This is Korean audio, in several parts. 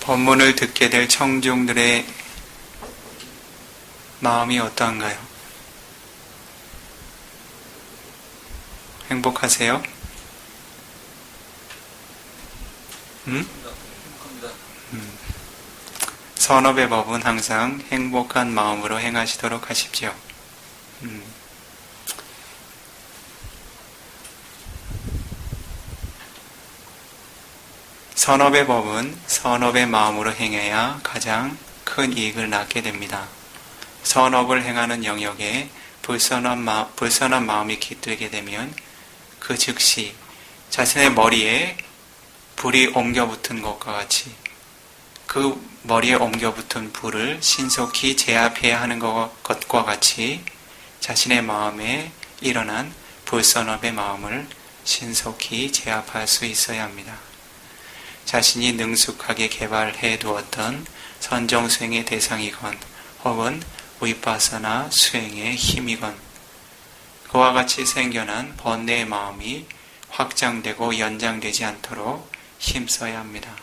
법문을 듣게 될 청중들의 마음이 어떠한가요? 행복하세요? 선업의 법은 항상 행복한 마음으로 행하시도록 하십시오. 선업의 법은 선업의 마음으로 행해야 가장 큰 이익을 낳게 됩니다. 선업을 행하는 영역에 불선한 마음이 깃들게 되면 그 즉시 자신의 머리에 불이 옮겨붙은 것과 같이 그 머리에 옮겨붙은 불을 신속히 제압해야 하는 것과 같이 자신의 마음에 일어난 불선업의 마음을 신속히 제압할 수 있어야 합니다. 자신이 능숙하게 개발해 두었던 선정수행의 대상이건 혹은 위파사나 수행의 힘이건 그와 같이 생겨난 번뇌의 마음이 확장되고 연장되지 않도록 힘써야 합니다.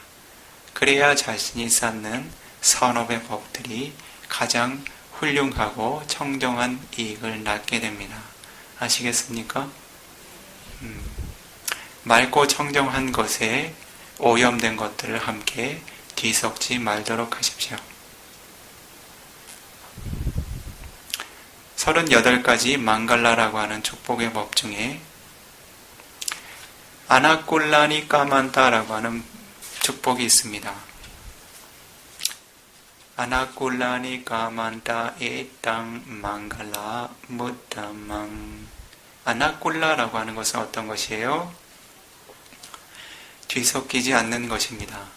그래야 자신이 쌓는 선업의 법들이 가장 훌륭하고 청정한 이익을 낳게 됩니다. 아시겠습니까? 맑고 청정한 것에 오염된 것들을 함께 뒤섞지 말도록 하십시오. 38가지 망갈라라고 하는 축복의 법 중에 아나꼴라니 까만타라고 하는 축복이 있습니다. 아나꼴라니 까만타 에땅 망갈라 무타망. 아나꼴라라고 하는 것은 어떤 것이에요? 뒤섞이지 않는 것입니다.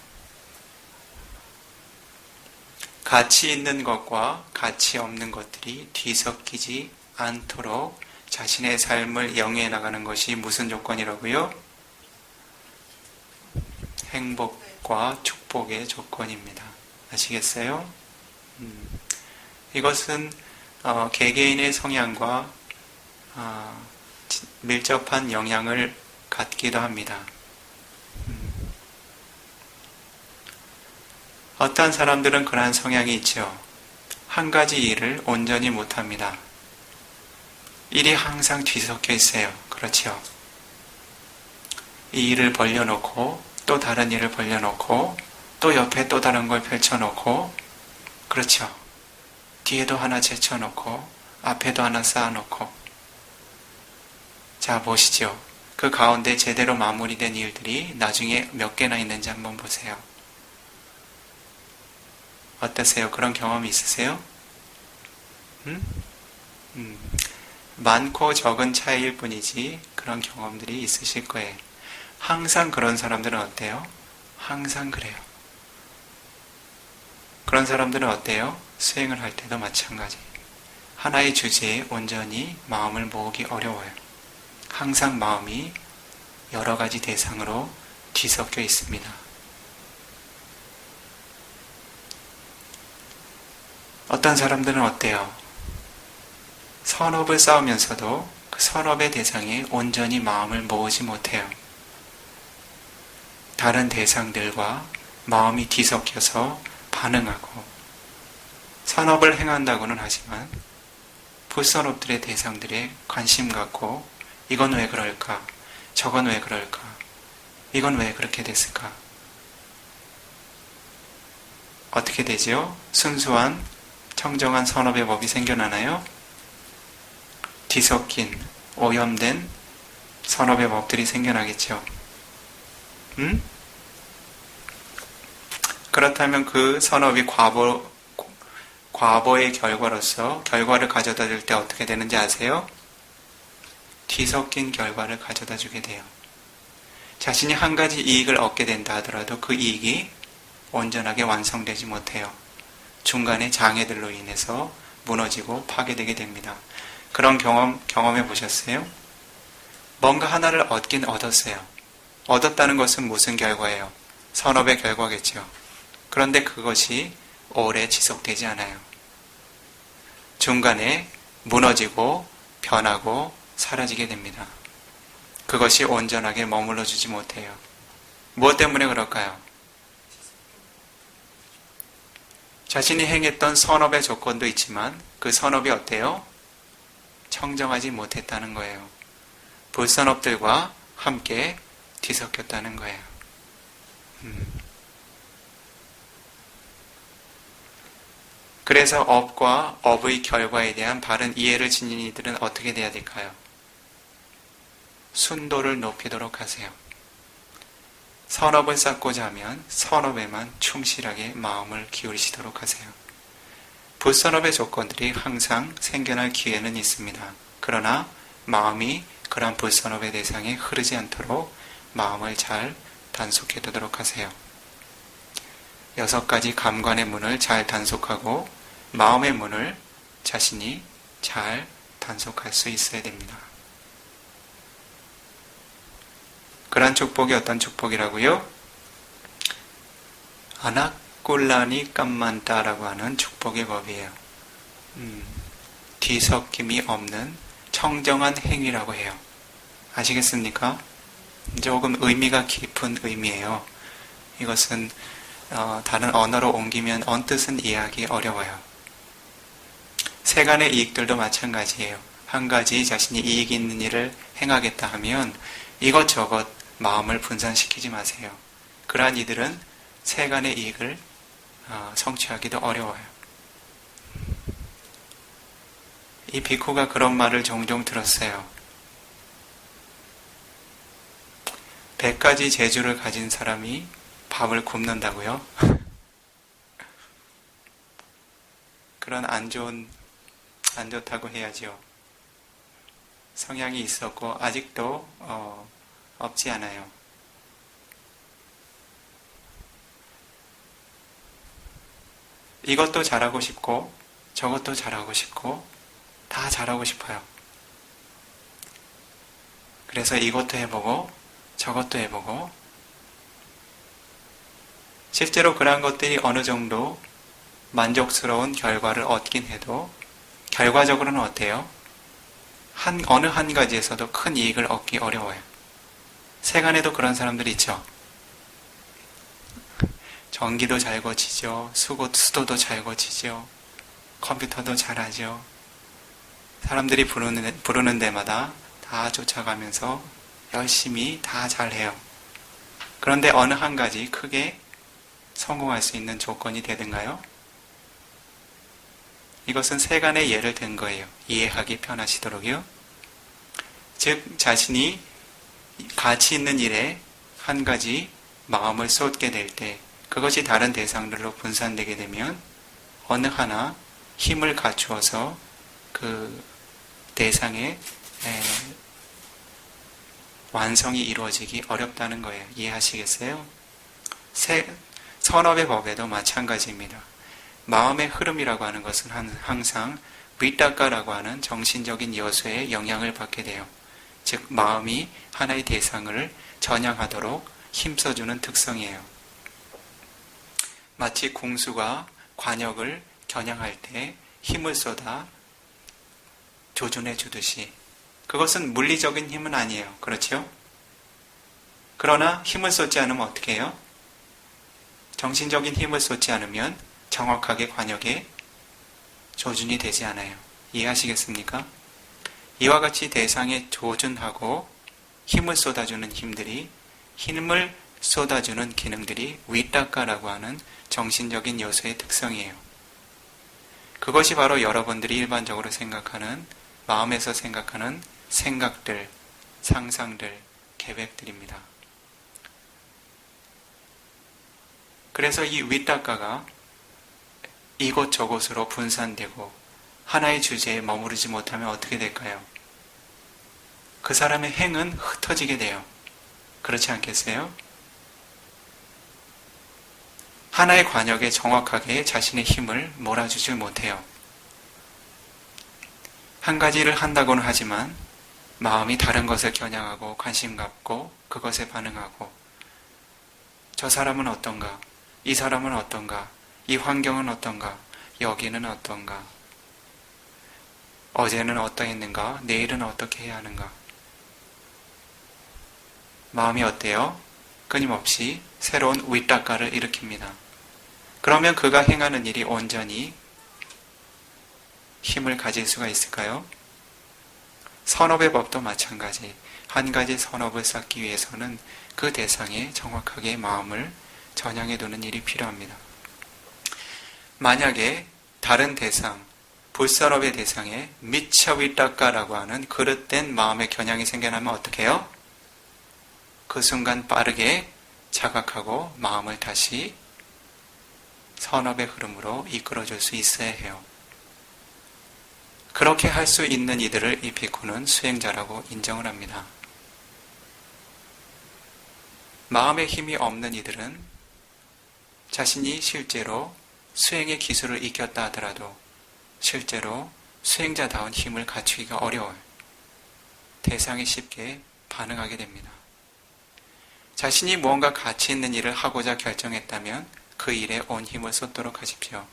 가치 있는 것과 가치 없는 것들이 뒤섞이지 않도록 자신의 삶을 영위해 나가는 것이 무슨 조건이라고요? 행복과 축복의 조건입니다. 아시겠어요? 이것은 개개인의 성향과 밀접한 영향을 갖기도 합니다. 어떤 사람들은 그러한 성향이 있죠. 한 가지 일을 온전히 못합니다. 일이 항상 뒤섞여 있어요. 그렇죠? 이 일을 벌려놓고 또 다른 일을 벌려놓고 또 옆에 또 다른 걸 펼쳐놓고 그렇죠? 뒤에도 하나 제쳐놓고 앞에도 하나 쌓아놓고 자 보시죠. 그 가운데 제대로 마무리된 일들이 나중에 몇 개나 있는지 한번 보세요. 어떠세요? 그런 경험이 있으세요? 많고 적은 차이일 뿐이지 그런 경험들이 있으실 거예요. 항상 그런 사람들은 어때요? 항상 그래요. 그런 사람들은 어때요? 수행을 할 때도 마찬가지. 하나의 주제에 온전히 마음을 모으기 어려워요. 항상 마음이 여러 가지 대상으로 뒤섞여 있습니다. 어떤 사람들은 어때요? 선업을 쌓으면서도 그 선업의 대상에 온전히 마음을 모으지 못해요. 다른 대상들과 마음이 뒤섞여서 반응하고 선업을 행한다고는 하지만 불선업들의 대상들에 관심 갖고 이건 왜 그럴까? 저건 왜 그럴까? 이건 왜 그렇게 됐을까? 어떻게 되죠? 순수한 청정한 선업의 법이 생겨나나요? 뒤섞인, 오염된 선업의 법들이 생겨나겠죠. 그렇다면 그 선업이 과보의 결과로서 결과를 가져다 줄 때 어떻게 되는지 아세요? 뒤섞인 결과를 가져다 주게 돼요. 자신이 한 가지 이익을 얻게 된다 하더라도 그 이익이 온전하게 완성되지 못해요. 중간에 장애들로 인해서 무너지고 파괴되게 됩니다. 그런 경험해 보셨어요? 뭔가 하나를 얻긴 얻었어요. 얻었다는 것은 무슨 결과예요? 선업의 결과겠죠. 그런데 그것이 오래 지속되지 않아요. 중간에 무너지고 변하고 사라지게 됩니다. 그것이 온전하게 머물러 주지 못해요. 무엇 때문에 그럴까요? 자신이 행했던 선업의 조건도 있지만 그 선업이 어때요? 청정하지 못했다는 거예요. 불선업들과 함께 뒤섞였다는 거예요. 그래서 업과 업의 결과에 대한 바른 이해를 지닌 이들은 어떻게 돼야 될까요? 순도를 높이도록 하세요. 선업을 쌓고자 하면 선업에만 충실하게 마음을 기울이시도록 하세요. 불선업의 조건들이 항상 생겨날 기회는 있습니다. 그러나 마음이 그러한 불선업의 대상에 흐르지 않도록 마음을 잘 단속해 두도록 하세요. 6가지 감관의 문을 잘 단속하고 마음의 문을 자신이 잘 단속할 수 있어야 됩니다. 그러한 축복이 어떤 축복이라고요? 아나꼴라니 깜만따라고 하는 축복의 법이에요. 뒤섞임이 없는 청정한 행위라고 해요. 아시겠습니까? 조금 의미가 깊은 의미예요. 이것은 다른 언어로 옮기면 언뜻은 이해하기 어려워요. 세간의 이익들도 마찬가지예요. 한 가지 자신이 이익이 있는 일을 행하겠다 하면 이것저것 마음을 분산시키지 마세요. 그러한 이들은 세간의 이익을 성취하기도 어려워요. 이 비쿠가 그런 말을 종종 들었어요. 100가지 재주를 가진 사람이 밥을 굽는다고요? 그런 안 좋다고 해야죠. 성향이 있었고 아직도 없지 않아요. 이것도 잘하고 싶고 저것도 잘하고 싶고 다 잘하고 싶어요. 그래서 이것도 해보고 저것도 해보고 실제로 그러한 것들이 어느 정도 만족스러운 결과를 얻긴 해도 결과적으로는 어때요? 어느 한 가지에서도 큰 이익을 얻기 어려워요. 세간에도 그런 사람들이 있죠. 전기도 잘 고치죠. 수도도 잘 고치죠. 컴퓨터도 잘하죠. 사람들이 부르는 데마다 다 쫓아가면서 열심히 다 잘해요. 그런데 어느 한 가지 크게 성공할 수 있는 조건이 되든가요? 이것은 세간의 예를 든 거예요. 이해하기 편하시도록요. 즉 자신이 가치 있는 일에 한 가지 마음을 쏟게 될 때 그것이 다른 대상들로 분산되게 되면 어느 하나 힘을 갖추어서 그 대상의 완성이 이루어지기 어렵다는 거예요. 이해하시겠어요? 선업의 법에도 마찬가지입니다. 마음의 흐름이라고 하는 것은 항상 위따까라고 하는 정신적인 요소에 영향을 받게 돼요. 즉 마음이 하나의 대상을 전향하도록 힘써주는 특성이에요. 마치 궁수가 관역을 겨냥할 때 힘을 쏟아 조준해 주듯이 그것은 물리적인 힘은 아니에요. 그렇죠? 그러나 힘을 쏟지 않으면 어떻게 해요? 정신적인 힘을 쏟지 않으면 정확하게 관역에 조준이 되지 않아요. 이해하시겠습니까? 이와 같이 대상에 조준하고 힘을 쏟아주는 힘을 쏟아주는 기능들이 위따까라고 하는 정신적인 요소의 특성이에요. 그것이 바로 여러분들이 일반적으로 생각하는 마음에서 생각하는 생각들, 상상들, 계획들입니다. 그래서 이 위따까가 이곳저곳으로 분산되고 하나의 주제에 머무르지 못하면 어떻게 될까요? 그 사람의 행은 흩어지게 돼요. 그렇지 않겠어요? 하나의 관역에 정확하게 자신의 힘을 몰아주지 못해요. 한 가지를 한다고는 하지만 마음이 다른 것을 겨냥하고 관심 갖고 그것에 반응하고 저 사람은 어떤가? 이 사람은 어떤가? 이 환경은 어떤가? 여기는 어떤가? 어제는 어떠했는가? 내일은 어떻게 해야 하는가? 마음이 어때요? 끊임없이 새로운 위따까를 일으킵니다. 그러면 그가 행하는 일이 온전히 힘을 가질 수가 있을까요? 선업의 법도 마찬가지. 한 가지 선업을 쌓기 위해서는 그 대상에 정확하게 마음을 전향해 두는 일이 필요합니다. 만약에 다른 대상, 불선업의 대상에 미처위닦가라고 하는 그릇된 마음의 겨냥이 생겨나면 어떻게 해요? 그 순간 빠르게 자각하고 마음을 다시 선업의 흐름으로 이끌어줄 수 있어야 해요. 그렇게 할 수 있는 이들을 이 비쿠는 수행자라고 인정을 합니다. 마음의 힘이 없는 이들은 자신이 실제로 수행의 기술을 익혔다 하더라도 실제로 수행자다운 힘을 갖추기가 어려워요. 대상에 쉽게 반응하게 됩니다. 자신이 무언가 가치 있는 일을 하고자 결정했다면 그 일에 온 힘을 쏟도록 하십시오.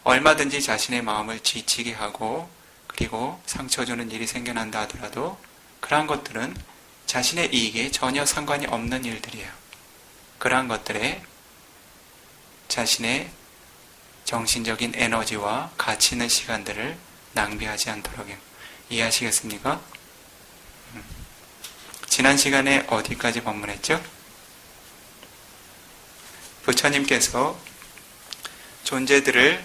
얼마든지 자신의 마음을 지치게 하고 그리고 상처 주는 일이 생겨난다 하더라도 그러한 것들은 자신의 이익에 전혀 상관이 없는 일들이에요. 그러한 것들에 자신의 정신적인 에너지와 가치 있는 시간들을 낭비하지 않도록요. 이해하시겠습니까? 지난 시간에 어디까지 법문했죠? 부처님께서 존재들을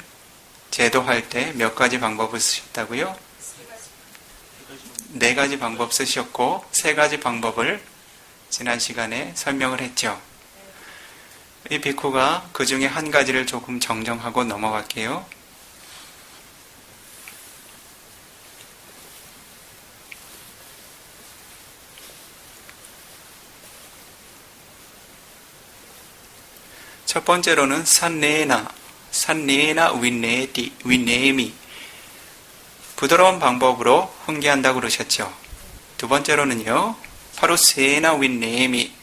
제도할 때 몇 가지 방법을 쓰셨다고요? 네 가지 방법 쓰셨고 세 가지 방법을 지난 시간에 설명을 했죠. 이 비쿠가 그 중에 한 가지를 조금 정정하고 넘어갈게요. 첫 번째로는 산네나 윈네미 부드러운 방법으로 훈계한다고 그러셨죠. 두 번째로는요, 파루세나 윈네미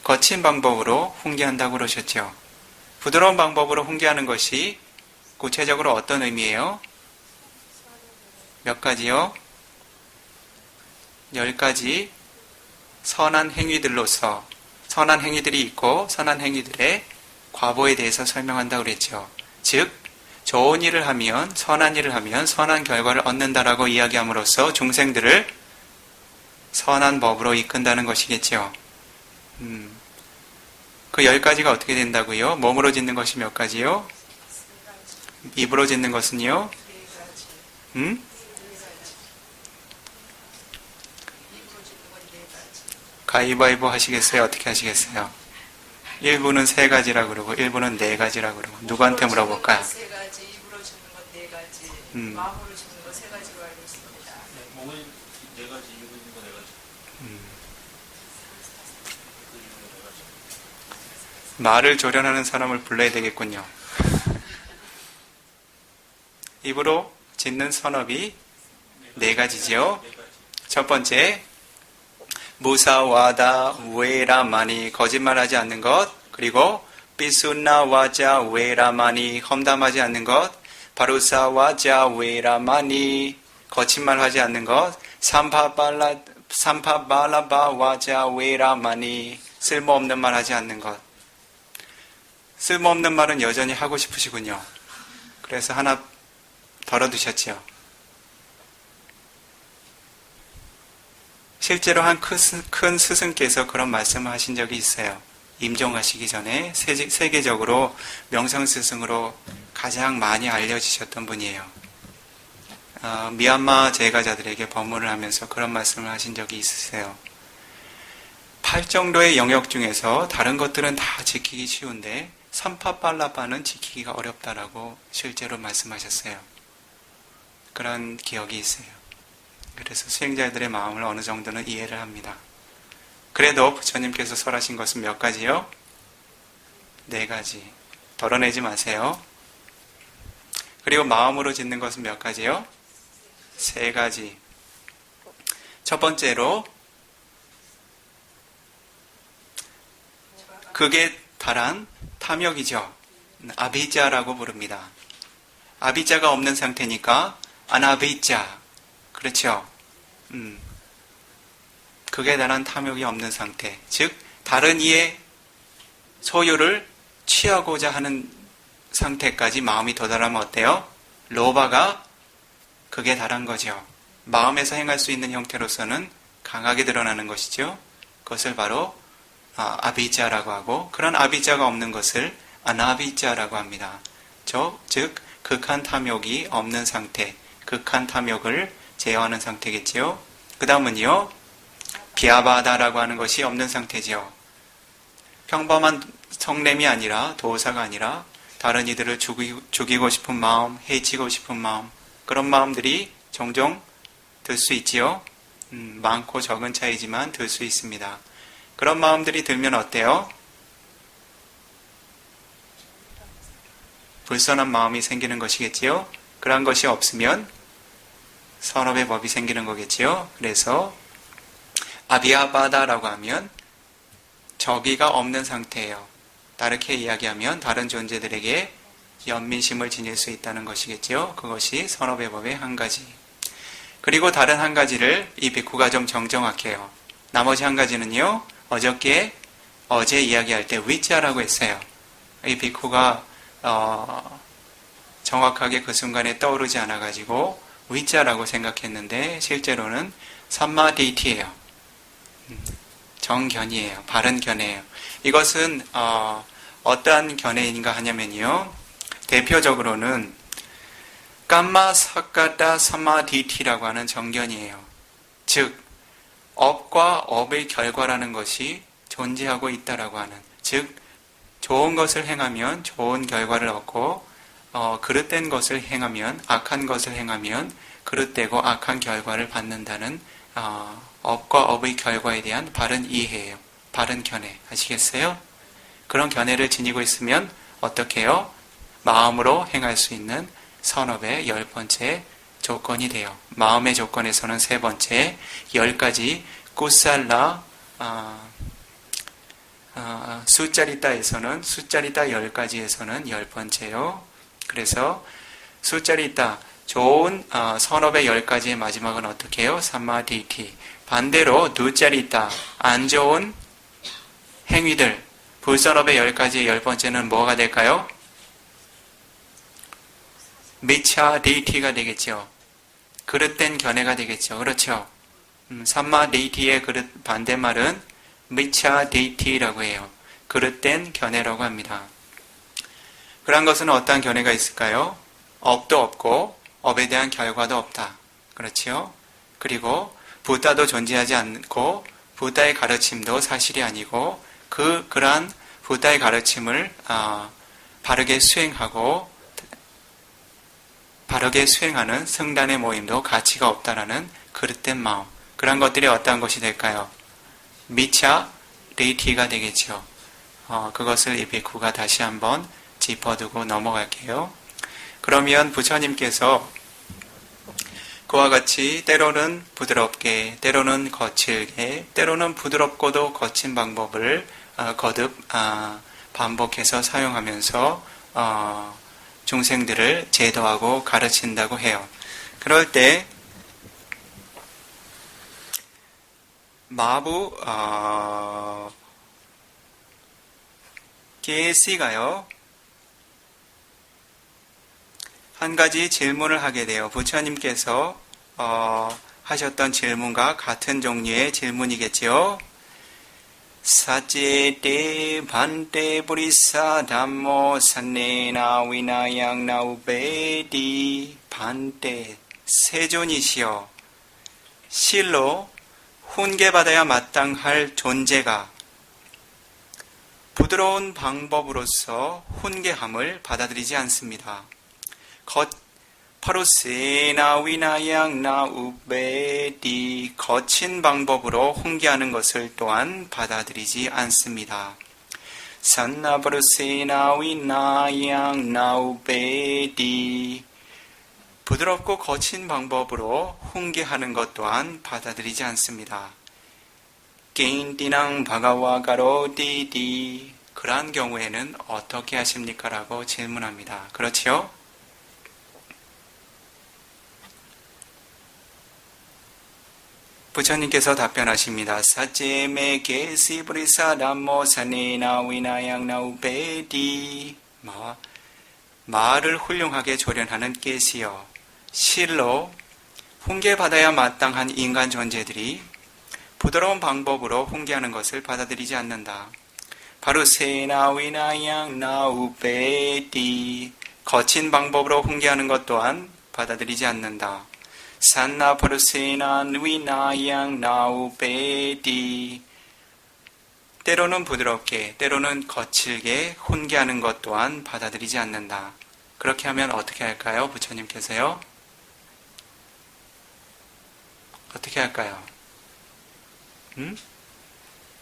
거친 방법으로 훈계한다고 그러셨죠. 부드러운 방법으로 훈계하는 것이 구체적으로 어떤 의미예요? 몇 가지요? 10가지 선한 행위들로서 선한 행위들이 있고 선한 행위들의 과보에 대해서 설명한다고 그랬죠. 즉 좋은 일을 하면 선한 일을 하면 선한 결과를 얻는다라고 이야기함으로써 중생들을 선한 법으로 이끈다는 것이겠죠. 그 10가지가 어떻게 된다고요? 몸으로 짓는 것이 몇 가지요? 입으로 짓는 것은요? 가위바위보 하시겠어요? 어떻게 하시겠어요? 일부는 3가지라 그러고 일부는 4가지라 그러고 누구한테 물어볼까요? 3가지, 입으로 짓는 건 4가지, 마음으로 짓는 건 3가지로 알고 있습니다. 몸은 4가지, 입으로 짓는 건 4가지. 말을 조련하는 사람을 불러야 되겠군요. 입으로 짓는 선업이 4가지지요. 첫 번째, 무사와다 우에라마니 거짓말하지 않는 것, 그리고 비순나 와자 우에라마니 험담하지 않는 것, 바루사 와자 우에라마니 거짓말하지 않는 것, 삼파발라바 와자 우에라마니 쓸모없는 말 하지 않는 것. 쓸모없는 말은 여전히 하고 싶으시군요. 그래서 하나 덜어두셨지요. 실제로 한 큰 스승께서 그런 말씀을 하신 적이 있어요. 임종하시기 전에 세계적으로 명성스승으로 가장 많이 알려지셨던 분이에요. 미얀마 제가자들에게 법문을 하면서 그런 말씀을 하신 적이 있으세요. 8정도의 영역 중에서 다른 것들은 다 지키기 쉬운데 삼파팔라바는 지키기가 어렵다라고 실제로 말씀하셨어요. 그런 기억이 있어요. 그래서 수행자들의 마음을 어느 정도는 이해를 합니다. 그래도 부처님께서 설하신 것은 몇 가지요? 4가지. 덜어내지 마세요. 그리고 마음으로 짓는 것은 몇 가지요? 3가지. 첫 번째로 극에 달한 탐욕이죠. 아비자라고 부릅니다. 아비자가 없는 상태니까 아나비자. 그렇죠. 극에 달한 탐욕이 없는 상태. 즉 다른 이의 소유를 취하고자 하는 상태까지 마음이 도달하면 어때요? 로바가 극에 달한 거죠. 마음에서 행할 수 있는 형태로서는 강하게 드러나는 것이죠. 그것을 바로 아비자라고 하고, 그런 아비자가 없는 것을 아나비자라고 합니다. 즉 극한 탐욕이 없는 상태, 극한 탐욕을 제어하는 상태겠지요. 그 다음은요, 비아바다라고 하는 것이 없는 상태지요. 평범한 성냄이 아니라, 도사가 아니라 다른 이들을 죽이고 싶은 마음, 해치고 싶은 마음, 그런 마음들이 종종 들 수 있지요. 많고 적은 차이지만 들 수 있습니다. 그런 마음들이 들면 어때요? 불선한 마음이 생기는 것이겠지요. 그런 것이 없으면 선업의 법이 생기는 거겠지요. 그래서 아비아바다라고 하면 저기가 없는 상태예요. 다르게 이야기하면 다른 존재들에게 연민심을 지닐 수 있다는 것이겠지요. 그것이 선업의 법의 한 가지. 그리고 다른 한 가지를 이 비쿠가 좀 정정할게요. 나머지 한 가지는요, 어제 이야기할 때 위자라고 했어요. 이 비쿠가 정확하게 그 순간에 떠오르지 않아가지고 위자라고 생각했는데 실제로는 삼마디티예요. 정견이에요. 바른 견해예요. 이것은 어떠한 견해인가 하냐면요, 대표적으로는 깜마 사카다 사마디티라고 하는 정견이에요. 즉 업과 업의 결과라는 것이 존재하고 있다라고 하는, 즉 좋은 것을 행하면 좋은 결과를 얻고 그릇된 것을 행하면, 악한 것을 행하면 그릇되고 악한 결과를 받는다는 업과 업의 결과에 대한 바른 이해예요. 바른 견해. 아시겠어요? 그런 견해를 지니고 있으면 어떻게 해요? 마음으로 행할 수 있는 선업의 10번째 조건이 돼요. 마음의 조건에서는 3번째, 10가지 꾸살라 숫자리따에서는 숫자리따 10가지에서는 10번째요. 그래서 숫자리따 좋은 선업의 10가지의 마지막은 어떻게 해요? 삼마디티. 반대로 누짜리따 안 좋은 행위들, 불선업의 10가지의 10번째는 뭐가 될까요? 미차 데이티가 되겠죠. 그릇된 견해가 되겠죠. 그렇죠. 삼마 데이티의 반대말은 미차 데이티라고 해요. 그릇된 견해라고 합니다. 그런 것은 어떠한 견해가 있을까요? 업도 없고 업에 대한 결과도 없다. 그렇지요? 그리고 부다도 존재하지 않고 부다의 가르침도 사실이 아니고 그러한 부다의 가르침을 바르게 수행하는 성단의 모임도 가치가 없다라는 그릇된 마음. 그런 것들이 어떠한 것이 될까요? 미차 레이티가 되겠죠. 그것을 이 비쿠가 다시 한번 짚어두고 넘어갈게요. 그러면 부처님께서 그와 같이 때로는 부드럽게, 때로는 거칠게, 때로는 부드럽고도 거친 방법을 거듭 반복해서 사용하면서 중생들을 제도하고 가르친다고 해요. 그럴 때 마부 게시가요, 한 가지 질문을 하게 돼요. 부처님께서 하셨던 질문과 같은 종류의 질문이겠지요. 사제때 반때 부리사 담모 산내나 위나양 나우베디 반때 세존이시여, 실로 훈계받아야 마땅할 존재가 부드러운 방법으로서 훈계함을 받아들이지 않습니다. 파루세나 위나양 나우베디 거친 방법으로 훈계하는 것을 또한 받아들이지 않습니다. 산나바루세나 위나양 나우베디 부드럽고 거친 방법으로 훈계하는 것 또한 받아들이지 않습니다. 게인디낭 바가와가로디디 그러한 경우에는 어떻게 하십니까? 라고 질문합니다. 그렇지요? 부처님께서 답변하십니다. 사제메 게시브리사 담모 사네나 위나양 나우베디 말을 훌륭하게 조련하는 깨시여, 실로 훈계받아야 마땅한 인간 존재들이 부드러운 방법으로 훈계하는 것을 받아들이지 않는다. 바루세나 위나양 나우베디, 거친 방법으로 훈계하는 것 또한 받아들이지 않는다. 산나 바루세나 위나양 나우베디, 때로는 부드럽게, 때로는 거칠게 훈계하는 것 또한 받아들이지 않는다. 그렇게 하면 어떻게 할까요? 부처님께서요? 어떻게 할까요?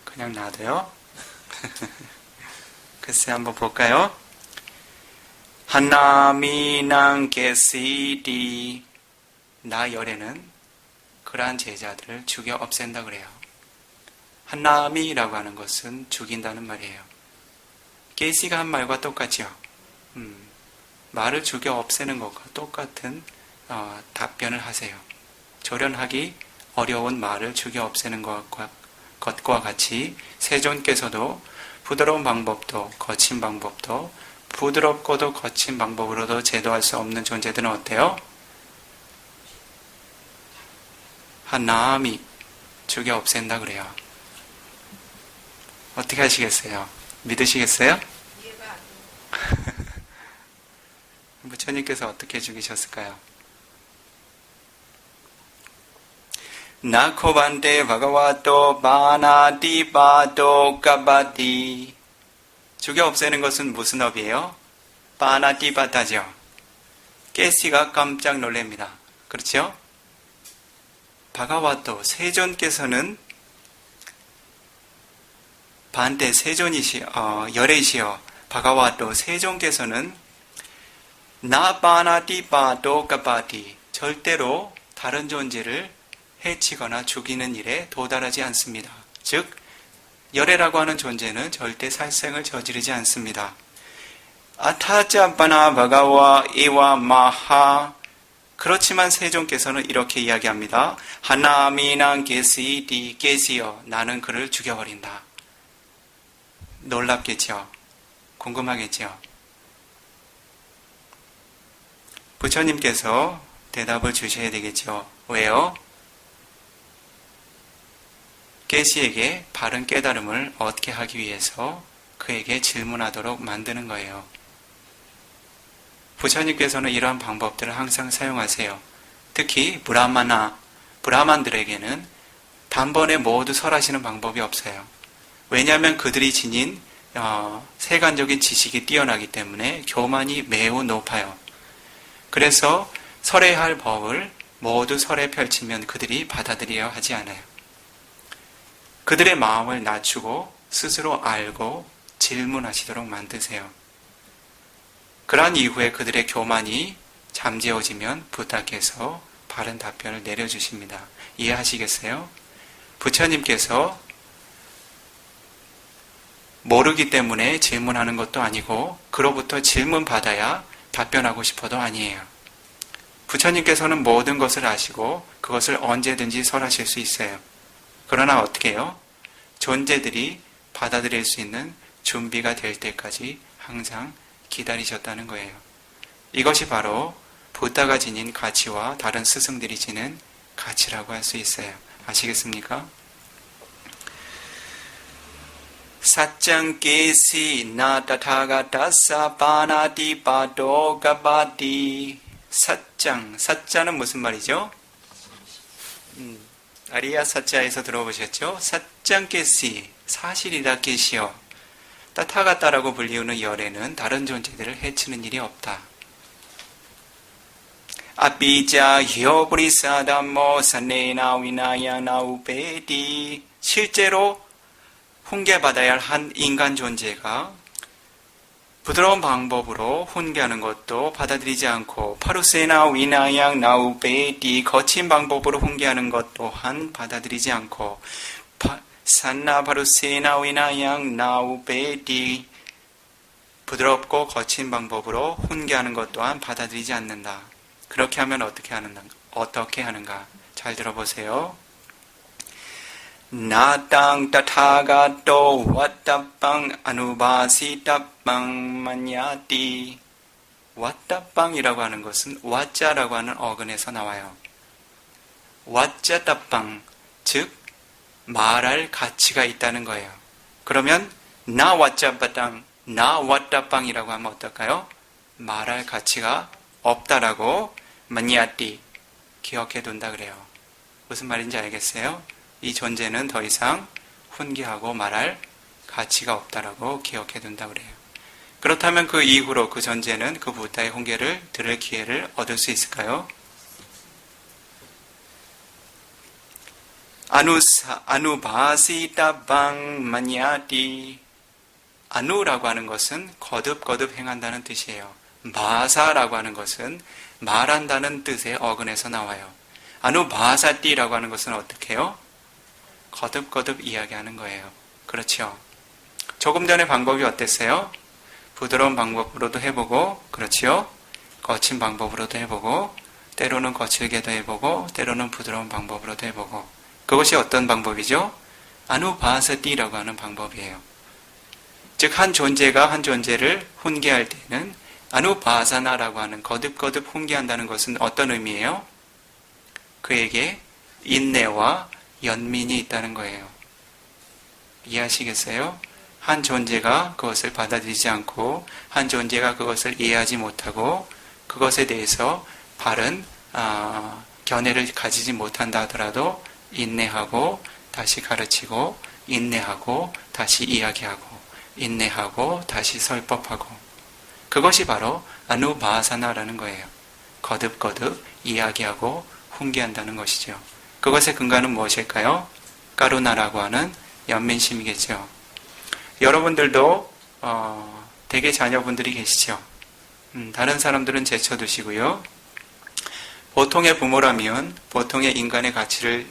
그냥 놔둬요? 글쎄 한번 볼까요? 하나미낭 게시디, 나 열애는 그러한 제자들을 죽여 없앤다 그래요. 한나미라고 하는 것은 죽인다는 말이에요. 게시가 한 말과 똑같죠. 말을 죽여 없애는 것과 똑같은 답변을 하세요. 조련하기 어려운 말을 죽여 없애는 것과 같이 세존께서도 부드러운 방법도 거친 방법도 부드럽고도 거친 방법으로도 제도할 수 없는 존재들은 어때요? 한나미, 죽여 없앤다 그래요. 어떻게 하시겠어요? 믿으시겠어요? 이해가 안 돼요. 부처님께서 어떻게 죽이셨을까요? 나코반데 바가와토 바나디바도 까바디, 죽여 없애는 것은 무슨 업이에요? 바나디바타죠. 깨시가 깜짝 놀랍니다. 그렇죠? 바가와토, 세존께서는 반대 열애시여 바가와토, 세존께서는 나바나디바도 까바디, 절대로 다른 존재를 해치거나 죽이는 일에 도달하지 않습니다. 즉 열애라고 하는 존재는 절대 살생을 저지르지 않습니다. 아타짜바나 바가와 이와 마하, 그렇지만 세존께서는 이렇게 이야기합니다. 하나미난 게시디, 게시여, 나는 그를 죽여버린다. 놀랍겠죠? 궁금하겠죠? 부처님께서 대답을 주셔야 되겠죠? 왜요? 게시에게 바른 깨달음을 얻게 하기 위해서 그에게 질문하도록 만드는 거예요. 부처님께서는 이러한 방법들을 항상 사용하세요. 특히 브라만들에게는 단번에 모두 설하시는 방법이 없어요. 왜냐하면 그들이 지닌 세간적인 지식이 뛰어나기 때문에 교만이 매우 높아요. 그래서 설해야 할 법을 모두 설에 펼치면 그들이 받아들여야 하지 않아요. 그들의 마음을 낮추고 스스로 알고 질문하시도록 만드세요. 그러한 이후에 그들의 교만이 잠재워지면 부탁해서 바른 답변을 내려주십니다. 이해하시겠어요? 부처님께서 모르기 때문에 질문하는 것도 아니고 그로부터 질문받아야 답변하고 싶어도 아니에요. 부처님께서는 모든 것을 아시고 그것을 언제든지 설하실 수 있어요. 그러나 어떻게 해요? 존재들이 받아들일 수 있는 준비가 될 때까지 항상 기다리셨다는 거예요. 이것이 바로 부다가 지닌 가치와 다른 스승들이 지닌 가치라고 할 수 있어요. 아시겠습니까? 사짱 깨시 나 타타가타사 바나디바도 가바디. 사짱은 무슨 말이죠? 아리야 사자에서 들어보셨죠? 사짱 깨시, 사실이다 깨시여. 타타가타라고 불리우는 열애는 다른 존재들을 해치는 일이 없다. 아비자 히오브리사담모 사네나 위나야 나우베디. 실제로 훈계받아야 할 한 인간 존재가 부드러운 방법으로 훈계하는 것도 받아들이지 않고 파루세나 위나양 나우베디, 거친 방법으로 훈계하는 것 또한 받아들이지 않고 산나 파루세나 위나양 나우베디, 부드럽고 거친 방법으로 훈계하는 것 또한 받아들이지 않는다. 그렇게 하면 어떻게 하는가? 잘 들어보세요. 나땅 타타가토 와타빵 아누바시타빵 만야티. 왓따빵이라고 하는 것은 왓자라고 하는 어근에서 나와요. 왓자따빵, 즉 말할 가치가 있다는 거예요. 그러면 나 왓자빠땅, 나 왓따빵이라고 하면 어떨까요? 말할 가치가 없다라고 마니아띠 기억해 둔다 그래요. 무슨 말인지 알겠어요? 이 존재는 더 이상 훈계하고 말할 가치가 없다라고 기억해 둔다 그래요. 그렇다면 그 이후로 그 존재는 그 부다의 훈계를 들을 기회를 얻을 수 있을까요? 아누바시타방 마니아티. 아누라고 하는 것은 거듭거듭 행한다는 뜻이에요. 바사라고 하는 것은 말한다는 뜻의 어근에서 나와요. 아누바사띠라고 하는 것은 어떻게 해요? 거듭거듭 이야기하는 거예요. 그렇죠? 조금 전에 방법이 어땠어요? 부드러운 방법으로도 해보고, 그렇지요? 거친 방법으로도 해보고, 때로는 거칠게도 해보고, 때로는 부드러운 방법으로도 해보고. 그것이 어떤 방법이죠? 아누바사띠라고 하는 방법이에요. 즉, 한 존재가 한 존재를 훈계할 때는 아누바사나라고 하는 거듭거듭 훈계한다는 것은 어떤 의미예요? 그에게 인내와 연민이 있다는 거예요. 이해하시겠어요? 한 존재가 그것을 받아들이지 않고 한 존재가 그것을 이해하지 못하고 그것에 대해서 바른 견해를 가지지 못한다 하더라도 인내하고 다시 가르치고 인내하고 다시 이야기하고 인내하고 다시 설법하고 그것이 바로 아누바사나라는 거예요. 거듭거듭 이야기하고 훈계한다는 것이죠. 그것의 근거는 무엇일까요? 까루나라고 하는 연민심이겠죠. 여러분들도 대개 자녀분들이 계시죠. 다른 사람들은 제쳐두시고요. 보통의 부모라면 보통의 인간의 가치를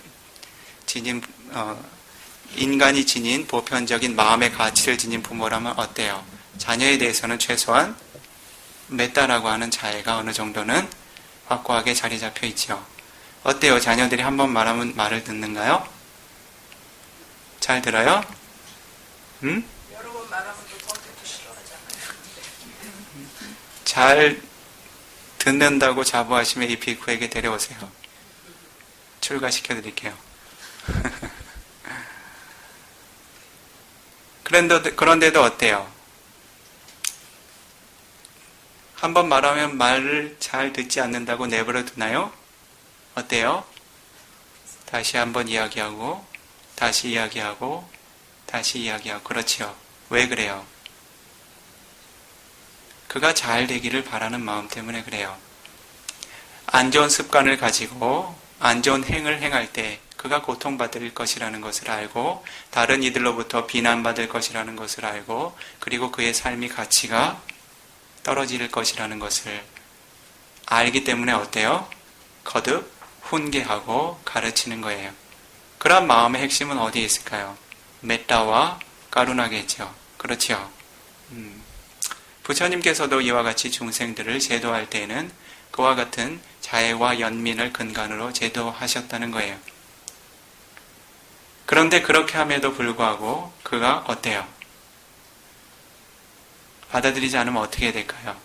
지닌 인간이 지닌 보편적인 마음의 가치를 지닌 부모라면 어때요? 자녀에 대해서는 최소한 맺다라고 하는 자애가 어느 정도는 확고하게 자리 잡혀 있죠. 어때요? 자녀들이 한 번 말하면 말을 듣는가요? 잘 들어요? 응? 여러 번 말하면 또 더 듣기 싫어하잖아요. 잘 듣는다고 자부하시면 이 비쿠에게 데려오세요. 출가시켜 드릴게요. 그런데도 어때요? 한 번 말하면 말을 잘 듣지 않는다고 내버려 두나요? 어때요? 다시 한번 이야기하고 다시 이야기하고 다시 이야기하고 그렇지요. 왜 그래요? 그가 잘 되기를 바라는 마음 때문에 그래요. 안 좋은 습관을 가지고 안 좋은 행을 행할 때 그가 고통받을 것이라는 것을 알고 다른 이들로부터 비난받을 것이라는 것을 알고 그리고 그의 삶의 가치가 떨어질 것이라는 것을 알기 때문에 어때요? 거듭 훈계하고 가르치는 거예요. 그런 마음의 핵심은 어디에 있을까요? 메타와 까루나겠죠. 그렇죠? 부처님께서도 이와 같이 중생들을 제도할 때에는 그와 같은 자애와 연민을 근간으로 제도하셨다는 거예요. 그런데 그렇게 함에도 불구하고 그가 어때요? 받아들이지 않으면 어떻게 될까요?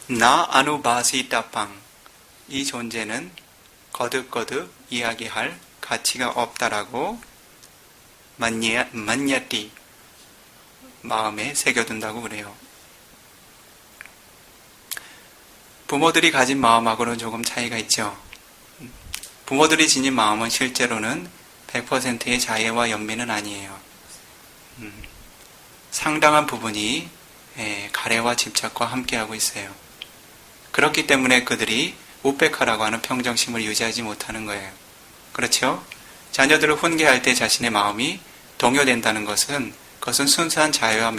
나 아누바시타팡 이 존재는 거듭거듭 이야기할 가치가 없다라고 만냐띠 마음에 새겨둔다고 그래요. 부모들이 가진 마음하고는 조금 차이가 있죠. 부모들이 지닌 마음은 실제로는 100%의 자애와 연민은 아니에요. 상당한 부분이 가래와 집착과 함께하고 있어요. 그렇기 때문에 그들이 우페카라고 하는 평정심을 유지하지 못하는 거예요. 그렇죠? 자녀들을 훈계할 때 자신의 마음이 동요된다는 것은 그것은 순수한 자애와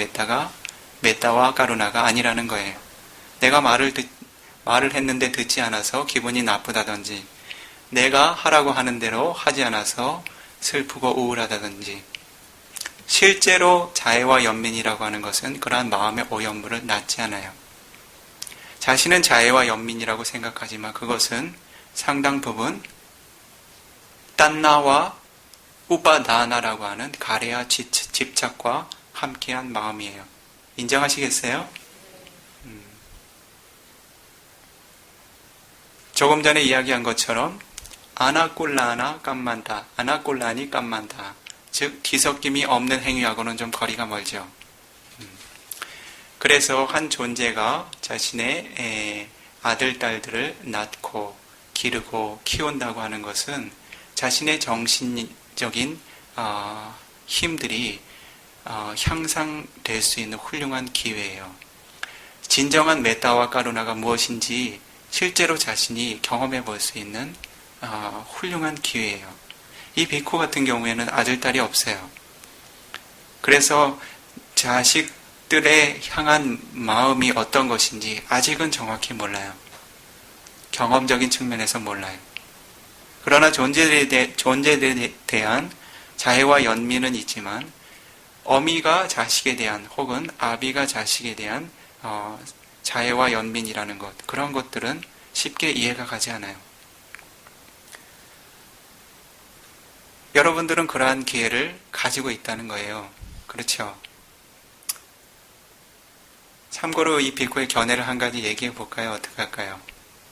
메타와 까루나가 아니라는 거예요. 내가 말을 했는데 듣지 않아서 기분이 나쁘다든지 내가 하라고 하는 대로 하지 않아서 슬프고 우울하다든지 실제로 자애와 연민이라고 하는 것은 그러한 마음의 오염물을 낳지 않아요. 자신은 자애와 연민이라고 생각하지만 그것은 상당 부분 딴나와 우바다나라고 하는 가래와 집착과 함께한 마음이에요. 인정하시겠어요? 조금 전에 이야기한 것처럼 아나꼴라나 깜만다, 아나꼴라니 깜만다. 즉 뒤섞임이 없는 행위하고는 좀 거리가 멀죠. 그래서 한 존재가 자신의 아들, 딸들을 낳고 기르고 키운다고 하는 것은 자신의 정신적인 힘들이 향상될 수 있는 훌륭한 기회예요. 진정한 메타와 까루나가 무엇인지 실제로 자신이 경험해 볼 수 있는 훌륭한 기회예요. 이 비쿠 같은 경우에는 아들, 딸이 없어요. 그래서 자식들에 향한 마음이 어떤 것인지 아직은 정확히 몰라요. 경험적인 측면에서 몰라요. 그러나 존재들에 대한 자애와 연민은 있지만 어미가 자식에 대한 혹은 아비가 자식에 대한 자애와 연민이라는 것, 그런 것들은 쉽게 이해가 가지 않아요. 여러분들은 그러한 기회를 가지고 있다는 거예요. 그렇죠? 참고로 이 비쿠의 견해를 한 가지 얘기해 볼까요? 어떻게 할까요?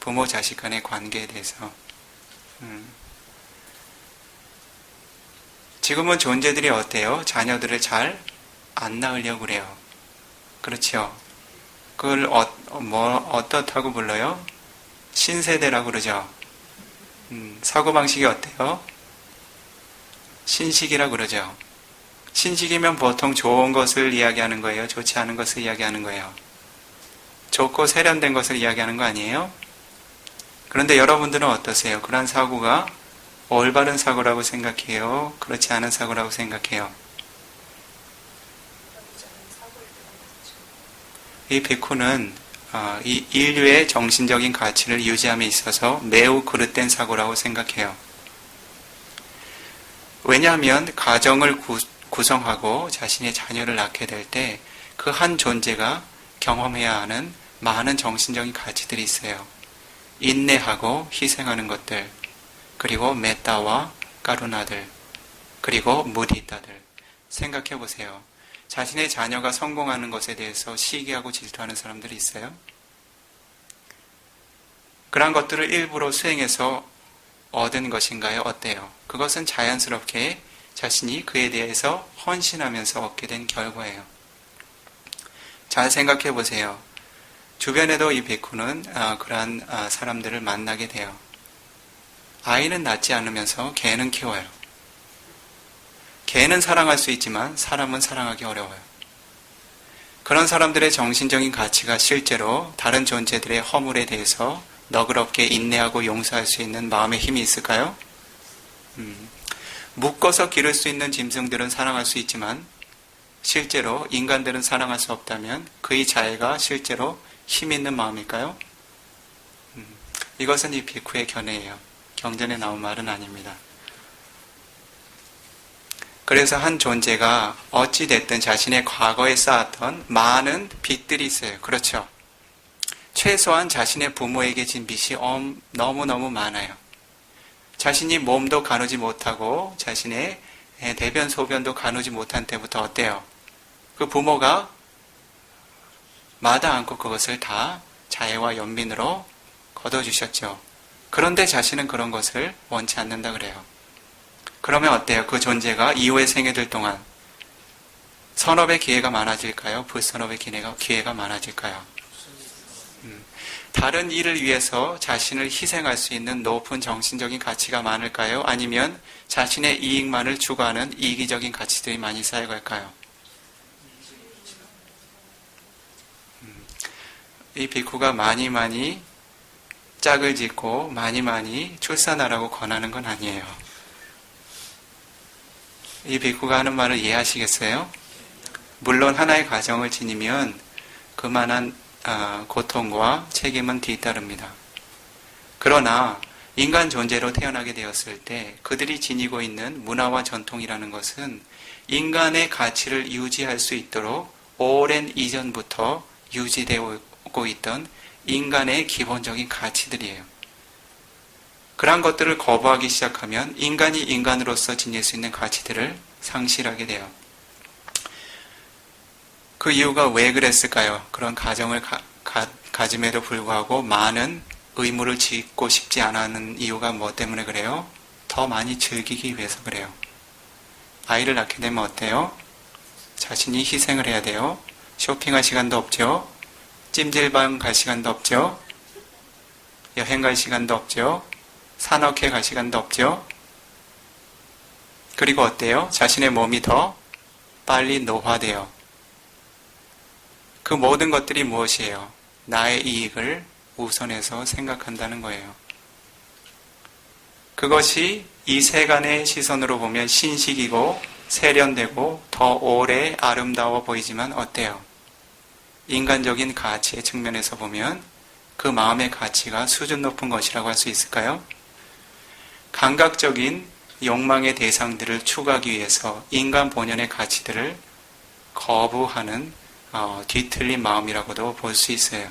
부모 자식 간의 관계에 대해서. 지금은 존재들이 어때요? 자녀들을 잘 안 낳으려고 그래요. 그렇죠? 그걸 어떻다고 불러요? 신세대라고 그러죠. 사고방식이 어때요? 신식이라고 그러죠. 신식이면 보통 좋은 것을 이야기하는 거예요? 좋지 않은 것을 이야기하는 거예요? 좋고 세련된 것을 이야기하는 거 아니에요? 그런데 여러분들은 어떠세요? 그런 사고가 올바른 사고라고 생각해요? 그렇지 않은 사고라고 생각해요? 이 비쿠는 이 인류의 정신적인 가치를 유지함에 있어서 매우 그릇된 사고라고 생각해요. 왜냐하면 가정을 구성하고 자신의 자녀를 낳게 될 때 그 한 존재가 경험해야 하는 많은 정신적인 가치들이 있어요. 인내하고 희생하는 것들, 그리고 메타와 까루나들, 그리고 무디타들. 생각해 보세요. 자신의 자녀가 성공하는 것에 대해서 시기하고 질투하는 사람들이 있어요? 그러한 것들을 일부러 수행해서 얻은 것인가요? 어때요? 그것은 자연스럽게 자신이 그에 대해서 헌신하면서 얻게 된 결과예요. 잘 생각해 보세요. 주변에도 이 비쿠는 그러한 사람들을 만나게 돼요. 아이는 낳지 않으면서 개는 키워요. 개는 사랑할 수 있지만 사람은 사랑하기 어려워요. 그런 사람들의 정신적인 가치가 실제로 다른 존재들의 허물에 대해서 너그럽게 인내하고 용서할 수 있는 마음의 힘이 있을까요? 묶어서 기를 수 있는 짐승들은 사랑할 수 있지만 실제로 인간들은 사랑할 수 없다면 그의 자애가 실제로 힘 있는 마음일까요? 이것은 이 비쿠의 견해예요. 경전에 나온 말은 아닙니다. 그래서 한 존재가 어찌됐든 자신의 과거에 쌓았던 많은 빚들이 있어요. 그렇죠? 최소한 자신의 부모에게 진 빚이 너무너무 많아요. 자신이 몸도 가누지 못하고 자신의 대변, 소변도 가누지 못한 때부터 어때요? 그 부모가 마다 않고 그것을 다 자애와 연민으로 걷어주셨죠. 그런데 자신은 그런 것을 원치 않는다 그래요. 그러면 어때요? 그 존재가 이후의 생애들 동안 선업의 기회가 많아질까요? 불선업의 기회가 많아질까요? 다른 일을 위해서 자신을 희생할 수 있는 높은 정신적인 가치가 많을까요? 아니면 자신의 이익만을 추구하는 이기적인 가치들이 많이 쌓여갈까요? 이 비쿠가 많이 짝을 짓고 많이 출산하라고 권하는 건 아니에요. 이 비쿠가 하는 말을 이해하시겠어요? 물론 하나의 가정을 지니면 그만한 고통과 책임은 뒤따릅니다. 그러나 인간 존재로 태어나게 되었을 때 그들이 지니고 있는 문화와 전통이라는 것은 인간의 가치를 유지할 수 있도록 오랜 이전부터 유지되고 있던 인간의 기본적인 가치들이에요. 그러한 것들을 거부하기 시작하면 인간이 인간으로서 지닐 수 있는 가치들을 상실하게 돼요. 그 이유가 왜 그랬을까요? 그런 가정을 가짐에도 불구하고 많은 의무를 짓고 싶지 않은 이유가 뭐 때문에 그래요? 더 많이 즐기기 위해서 그래요. 아이를 낳게 되면 어때요? 자신이 희생을 해야 돼요. 쇼핑할 시간도 없죠. 찜질방 갈 시간도 없죠. 여행 갈 시간도 없죠. 산악회 갈 시간도 없죠. 그리고 어때요? 자신의 몸이 더 빨리 노화돼요. 그 모든 것들이 무엇이에요? 나의 이익을 우선해서 생각한다는 거예요. 그것이 이 세간의 시선으로 보면 신식이고 세련되고 더 오래 아름다워 보이지만 어때요? 인간적인 가치의 측면에서 보면 그 마음의 가치가 수준 높은 것이라고 할 수 있을까요? 감각적인 욕망의 대상들을 추구하기 위해서 인간 본연의 가치들을 거부하는 뒤틀린 마음이라고도 볼 수 있어요.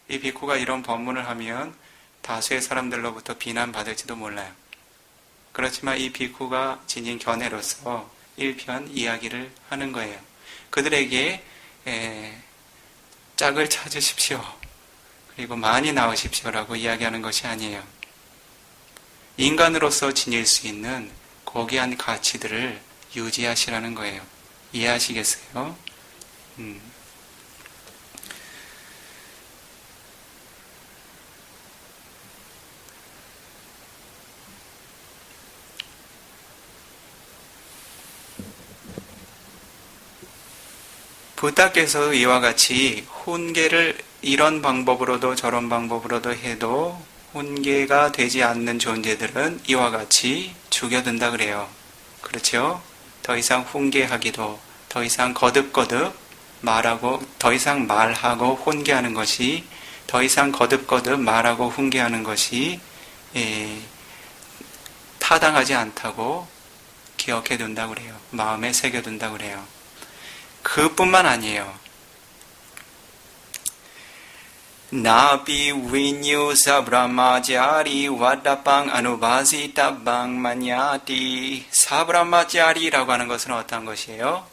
이 비쿠가 이런 법문을 하면 다수의 사람들로부터 비난받을지도 몰라요. 그렇지만 이 비쿠가 지닌 견해로서 일편 이야기를 하는 거예요. 그들에게 짝을 찾으십시오. 그리고 많이 낳으십시오라고 이야기하는 것이 아니에요. 인간으로서 지닐 수 있는 고귀한 가치들을 유지하시라는 거예요. 이해하시겠어요? 부다께서 이와 같이 훈계를 이런 방법으로도 저런 방법으로도 해도 훈계가 되지 않는 존재들은 이와 같이 죽여둔다 그래요. 그렇죠? 더 이상 훈계하기도, 더 이상 거듭거듭 말하고, 더 이상 말하고 훈계하는 것이, 더 이상 거듭거듭 말하고 훈계하는 것이 타당하지 않다고 기억해 둔다 그래요. 마음에 새겨둔다 그래요. 그뿐만 아니에요. 나비 위뉴 사브라마자리 와다빵 아누바시타빵 마냐티. 사브라마자리라고 하는 것은 어떤 것이에요?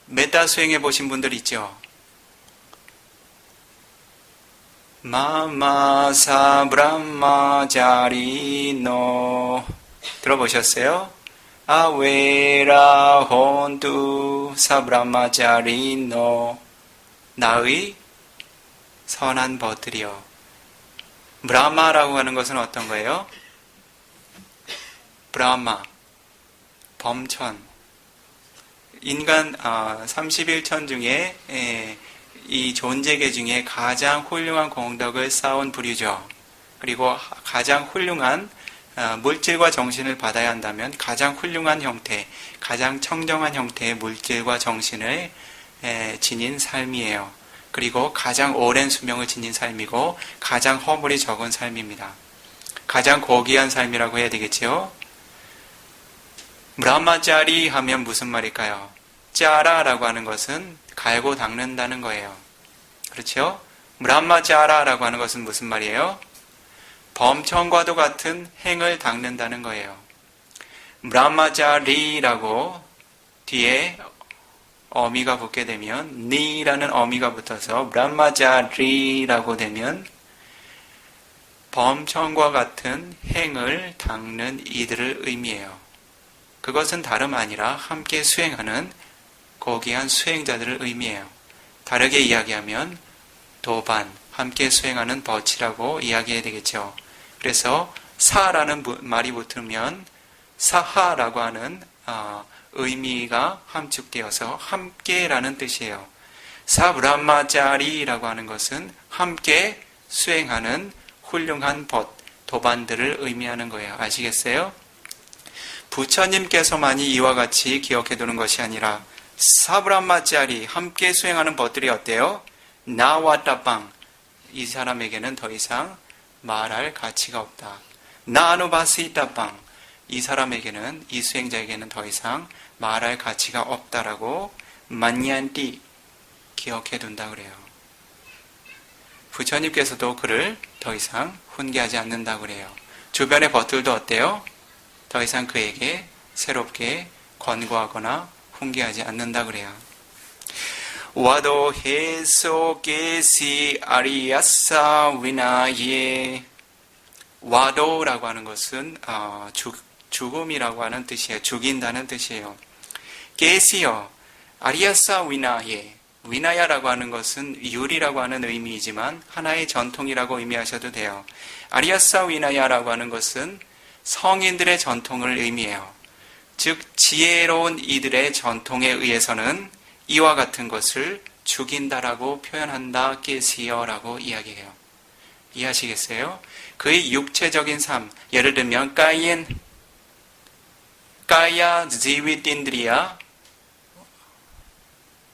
메타 수행해 보신 분들 있죠? 마마 사브라마자리노 들어보셨어요? 아웨라 혼두 사브라마자리노. 나의 선한 벗들이요. 브라마라고 하는 것은 어떤 거예요? 브라마, 범천. 인간 31천 중에 이 존재계 중에 가장 훌륭한 공덕을 쌓은 부류죠. 그리고 가장 훌륭한 물질과 정신을 받아야 한다면 가장 훌륭한 형태, 가장 청정한 형태의 물질과 정신을 지닌 삶이에요. 그리고 가장 오랜 수명을 지닌 삶이고 가장 허물이 적은 삶입니다. 가장 고귀한 삶이라고 해야 되겠지요. 브라마짜리 하면 무슨 말일까요? 짜라라고 하는 것은 갈고 닦는다는 거예요. 그렇죠? 브라마짜라라고 하는 것은 무슨 말이에요? 범천과도 같은 행을 닦는다는 거예요. 브라마자리라고 뒤에 어미가 붙게 되면 니라는 어미가 붙어서 브라마자리라고 되면 범천과 같은 행을 닦는 이들을 의미해요. 그것은 다름 아니라 함께 수행하는 고귀한 수행자들을 의미해요. 다르게 이야기하면 도반, 함께 수행하는 버치라고 이야기해야 되겠죠. 그래서 사라는 말이 붙으면 사하라고 하는 의미가 함축되어서 함께라는 뜻이에요. 사브라마자리라고 하는 것은 함께 수행하는 훌륭한 벗, 도반들을 의미하는 거예요. 아시겠어요? 부처님께서만이 이와 같이 기억해두는 것이 아니라 사브라마자리, 함께 수행하는 벗들이 어때요? 나와따빵, 이 사람에게는 더 이상 말할 가치가 없다. 나누바시따빵, 이 사람에게는, 이 수행자에게는 더 이상 말할 가치가 없다라고 만년띠 기억해 둔다 그래요. 부처님께서도 그를 더 이상 훈계하지 않는다 그래요. 주변의 벗들도 어때요? 더 이상 그에게 새롭게 권고하거나 훈계하지 않는다 그래요. 와도 해소 게시 아리야사 위나예. 와도라고 하는 것은 죽음이라고 하는 뜻이에요. 죽인다는 뜻이에요. 게시요 아리야사 위나예. 위나야라고 하는 것은 율이라고 하는 의미이지만 하나의 전통이라고 의미하셔도 돼요. 아리야사 위나야라고 하는 것은 성인들의 전통을 의미해요. 즉 지혜로운 이들의 전통에 의해서는 이와 같은 것을 죽인다라고 표현한다. 게시여라고 이야기해요. 이해하시겠어요? 그의 육체적인 삶, 예를 들면 까야 지위딘들이야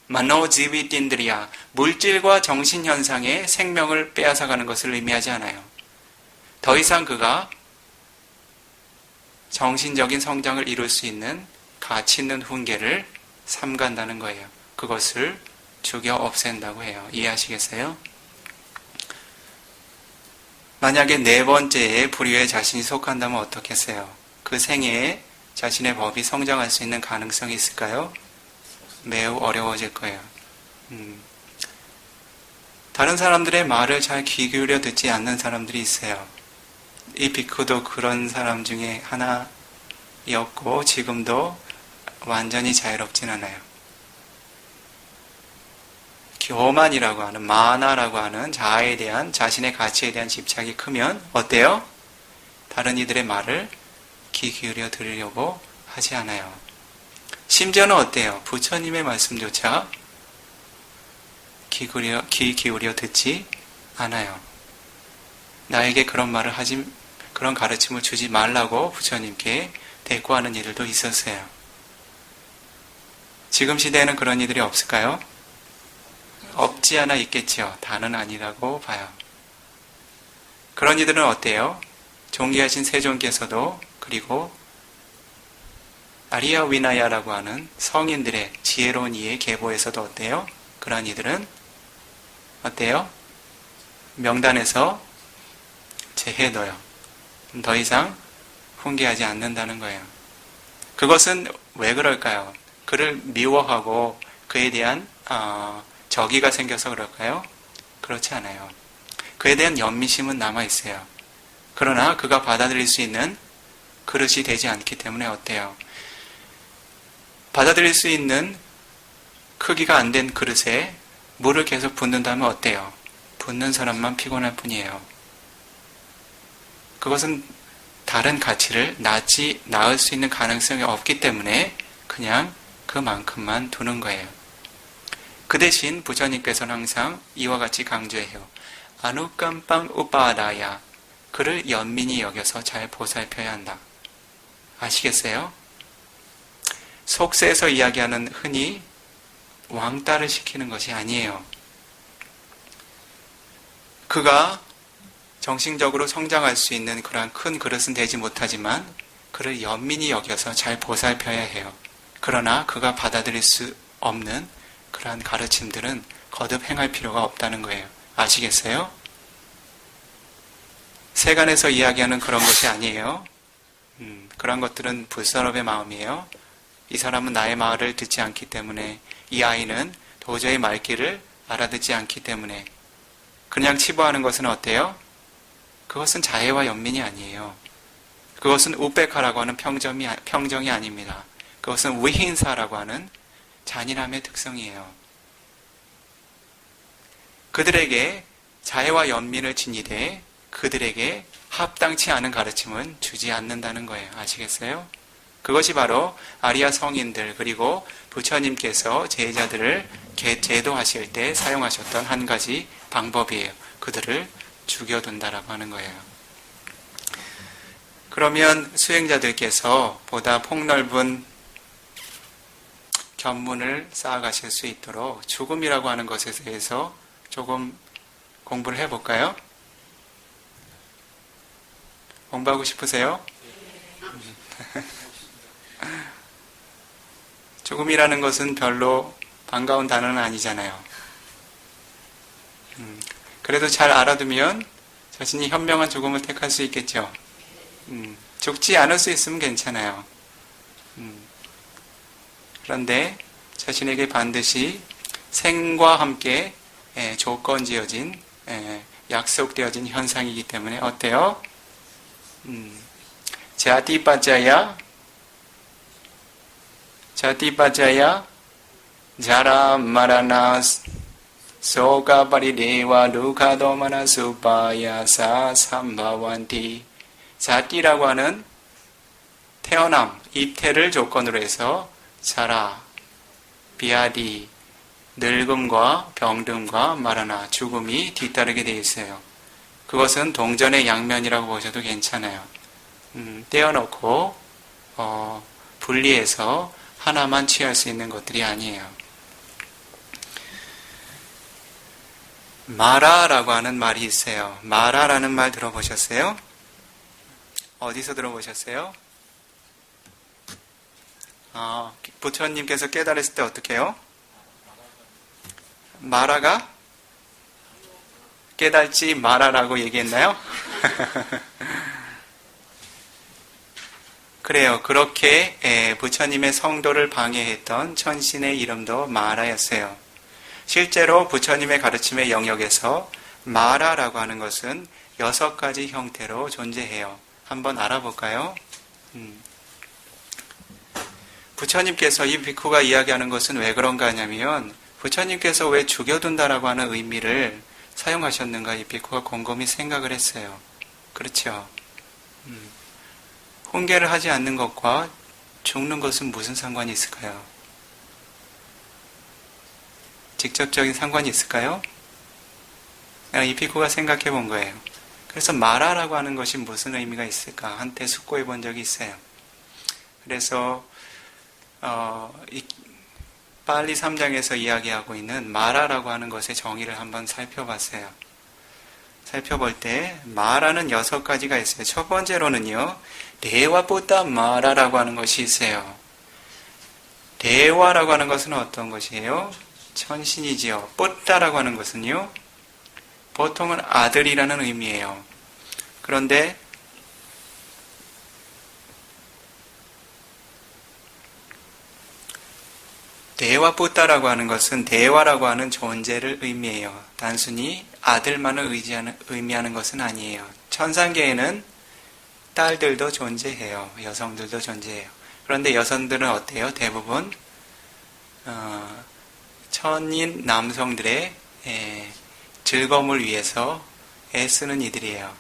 마노지위딘들이야 물질과 정신현상의 생명을 빼앗아가는 것을 의미하지 않아요. 더 이상 그가 정신적인 성장을 이룰 수 있는 가치 있는 훈계를 삼간다는 거예요. 그것을 죽여 없앤다고 해요. 이해하시겠어요? 만약에 네 번째의 불의에 자신이 속한다면 어떻겠어요? 그 생애에 자신의 법이 성장할 수 있는 가능성이 있을까요? 매우 어려워질 거예요. 다른 사람들의 말을 잘 귀 기울여 듣지 않는 사람들이 있어요. 이 비쿠도 그런 사람 중에 하나였고 지금도 완전히 자유롭진 않아요. 교만이라고 하는 마나라고 하는 자아에 대한 자신의 가치에 대한 집착이 크면 어때요? 다른 이들의 말을 귀 기울여 들으려고 하지 않아요. 심지어는 어때요? 부처님의 말씀조차 귀 기울여 듣지 않아요. 나에게 그런 말을 그런 가르침을 주지 말라고 부처님께 대꾸하는 이들도 있었어요. 지금 시대에는 그런 이들이 없을까요? 없지 않아 있겠지요. 다는 아니라고 봐요. 그런 이들은 어때요? 존귀하신 세존께서도 그리고 아리야 위나야라고 하는 성인들의 지혜로운 이의 계보에서도 어때요? 그런 이들은 어때요? 명단에서 제해둬요. 더 이상 훈계하지 않는다는 거예요. 그것은 왜 그럴까요? 그를 미워하고 그에 대한 적의가 생겨서 그럴까요? 그렇지 않아요. 그에 대한 연민심은 남아있어요. 그러나 그가 받아들일 수 있는 그릇이 되지 않기 때문에 어때요? 받아들일 수 있는 크기가 안 된 그릇에 물을 계속 붓는다면 어때요? 붓는 사람만 피곤할 뿐이에요. 그것은 다른 가치를 낳을 수 있는 가능성이 없기 때문에 그냥 그만큼만 두는 거예요. 그 대신 부처님께서는 항상 이와 같이 강조해요. 아누깜빵 우빠다야. 그를 연민히 여겨서 잘 보살펴야 한다. 아시겠어요? 속세에서 이야기하는 흔히 왕따를 시키는 것이 아니에요. 그가 정신적으로 성장할 수 있는 그러한 큰 그릇은 되지 못하지만 그를 연민히 여겨서 잘 보살펴야 해요. 그러나 그가 받아들일 수 없는 그러한 가르침들은 거듭 행할 필요가 없다는 거예요. 아시겠어요? 세간에서 이야기하는 그런 것이 아니에요. 그런 것들은 불선업의 마음이에요. 이 사람은 나의 말을 듣지 않기 때문에, 이 아이는 도저히 말귀를 알아듣지 않기 때문에 그냥 치부하는 것은 어때요? 그것은 자애와 연민이 아니에요. 그것은 우백화라고 하는 평정이 아닙니다. 그것은 위힌사라고 하는 잔인함의 특성이에요. 그들에게 자애와 연민을 지니되 그들에게 합당치 않은 가르침은 주지 않는다는 거예요. 아시겠어요? 그것이 바로 아리아 성인들 그리고 부처님께서 제자들을 제도하실 때 사용하셨던 한 가지 방법이에요. 그들을 죽여둔다라고 하는 거예요. 그러면 수행자들께서 보다 폭넓은 견문을 쌓아가실 수 있도록 죽음이라고 하는 것에 대해서 조금 공부를 해볼까요? 공부하고 싶으세요? 죽음이라는 것은 별로 반가운 단어는 아니잖아요. 그래도 잘 알아두면 자신이 현명한 죽음을 택할 수 있겠죠. 죽지 않을 수 있으면 괜찮아요. 그런데 자신에게 반드시 생과 함께 조건 지어진, 약속되어진 현상이기 때문에 어때요? 자티빠자야, 자라 마라나 소가바리데와 루카도마나 수파야사 삼바완티. 자티라고 하는 태어남, 입태를 조건으로 해서 자라, 비아디, 늙음과 병듦과 마라나, 죽음이 뒤따르게 되어 있어요. 그것은 동전의 양면이라고 보셔도 괜찮아요. 떼어놓고 분리해서 하나만 취할 수 있는 것들이 아니에요. 마라라고 하는 말이 있어요. 마라라는 말 들어보셨어요? 어디서 들어보셨어요? 부처님께서 깨달았을 때 어떻게 해요? 마라가 깨달지 마라라고 얘기했나요? 그래요. 그렇게 부처님의 성도를 방해했던 천신의 이름도 마라였어요. 실제로 부처님의 가르침의 영역에서 마라라고 하는 것은 6가지 형태로 존재해요. 한번 알아볼까요? 부처님께서 이 비쿠가 이야기하는 것은 왜 그런가 하냐면 부처님께서 왜 죽여둔다라고 하는 의미를 사용하셨는가 이 비쿠가 곰곰이 생각을 했어요. 그렇죠? 훈계를 하지 않는 것과 죽는 것은 무슨 상관이 있을까요? 직접적인 상관이 있을까요? 이 비쿠가 생각해 본 거예요. 그래서 마라라고 하는 것이 무슨 의미가 있을까? 한때 숙고해 본 적이 있어요. 그래서 이 빨리 3장에서 이야기하고 있는 마라라고 하는 것의 정의를 한번 살펴봤어요. 살펴볼 때 마라는 6가지가 있어요. 첫 번째로는요, 대화보다 마라라고 하는 것이 있어요. 대화라고 하는 것은 어떤 것이에요? 천신이지요. 뽀따라고 하는 것은요, 보통은 아들이라는 의미예요. 그런데 대화뿌따라고 하는 것은 대화라고 하는 존재를 의미해요. 단순히 아들만을 의미하는 것은 아니에요. 천상계에는 딸들도 존재해요. 여성들도 존재해요. 그런데 여성들은 어때요? 대부분 천인 남성들의 즐거움을 위해서 애쓰는 이들이에요.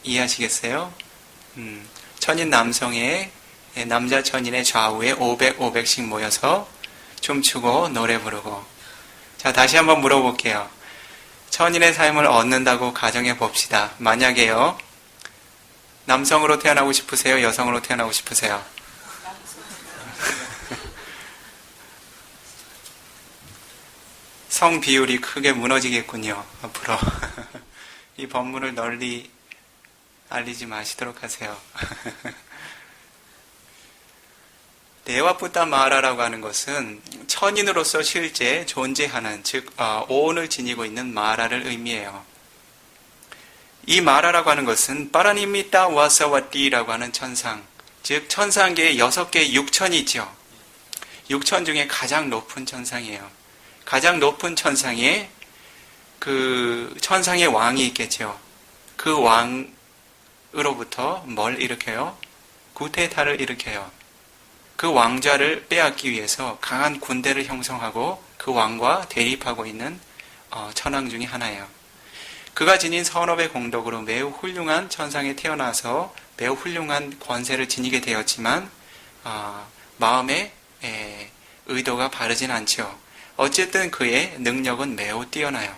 이해하시겠어요? 천인 남성의 남자 천인의 좌우에 500씩 모여서 춤추고 노래 부르고. 자, 다시 한번 물어볼게요. 천인의 삶을 얻는다고 가정해 봅시다. 만약에요, 남성으로 태어나고 싶으세요? 여성으로 태어나고 싶으세요? 성 비율이 크게 무너지겠군요. 앞으로 이 법문을 널리 알리지 마시도록 하세요. 대화뿌따 마라라고 하는 것은 천인으로서 실제 존재하는, 즉 오온을 지니고 있는 마라를 의미해요. 이 마라라고 하는 것은 빠라니미따 와사와띠라고 하는 천상, 즉 천상계에 6개의 육천이 있죠. 육천 중에 가장 높은 천상이에요. 가장 높은 천상에 그 천상의 왕이 있겠죠. 그 왕으로부터 뭘 일으켜요? 구테타를 일으켜요. 그 왕좌를 빼앗기 위해서 강한 군대를 형성하고 그 왕과 대립하고 있는 천왕 중에 하나예요. 그가 지닌 선업의 공덕으로 매우 훌륭한 천상에 태어나서 매우 훌륭한 권세를 지니게 되었지만 마음의 의도가 바르진 않죠. 어쨌든 그의 능력은 매우 뛰어나요.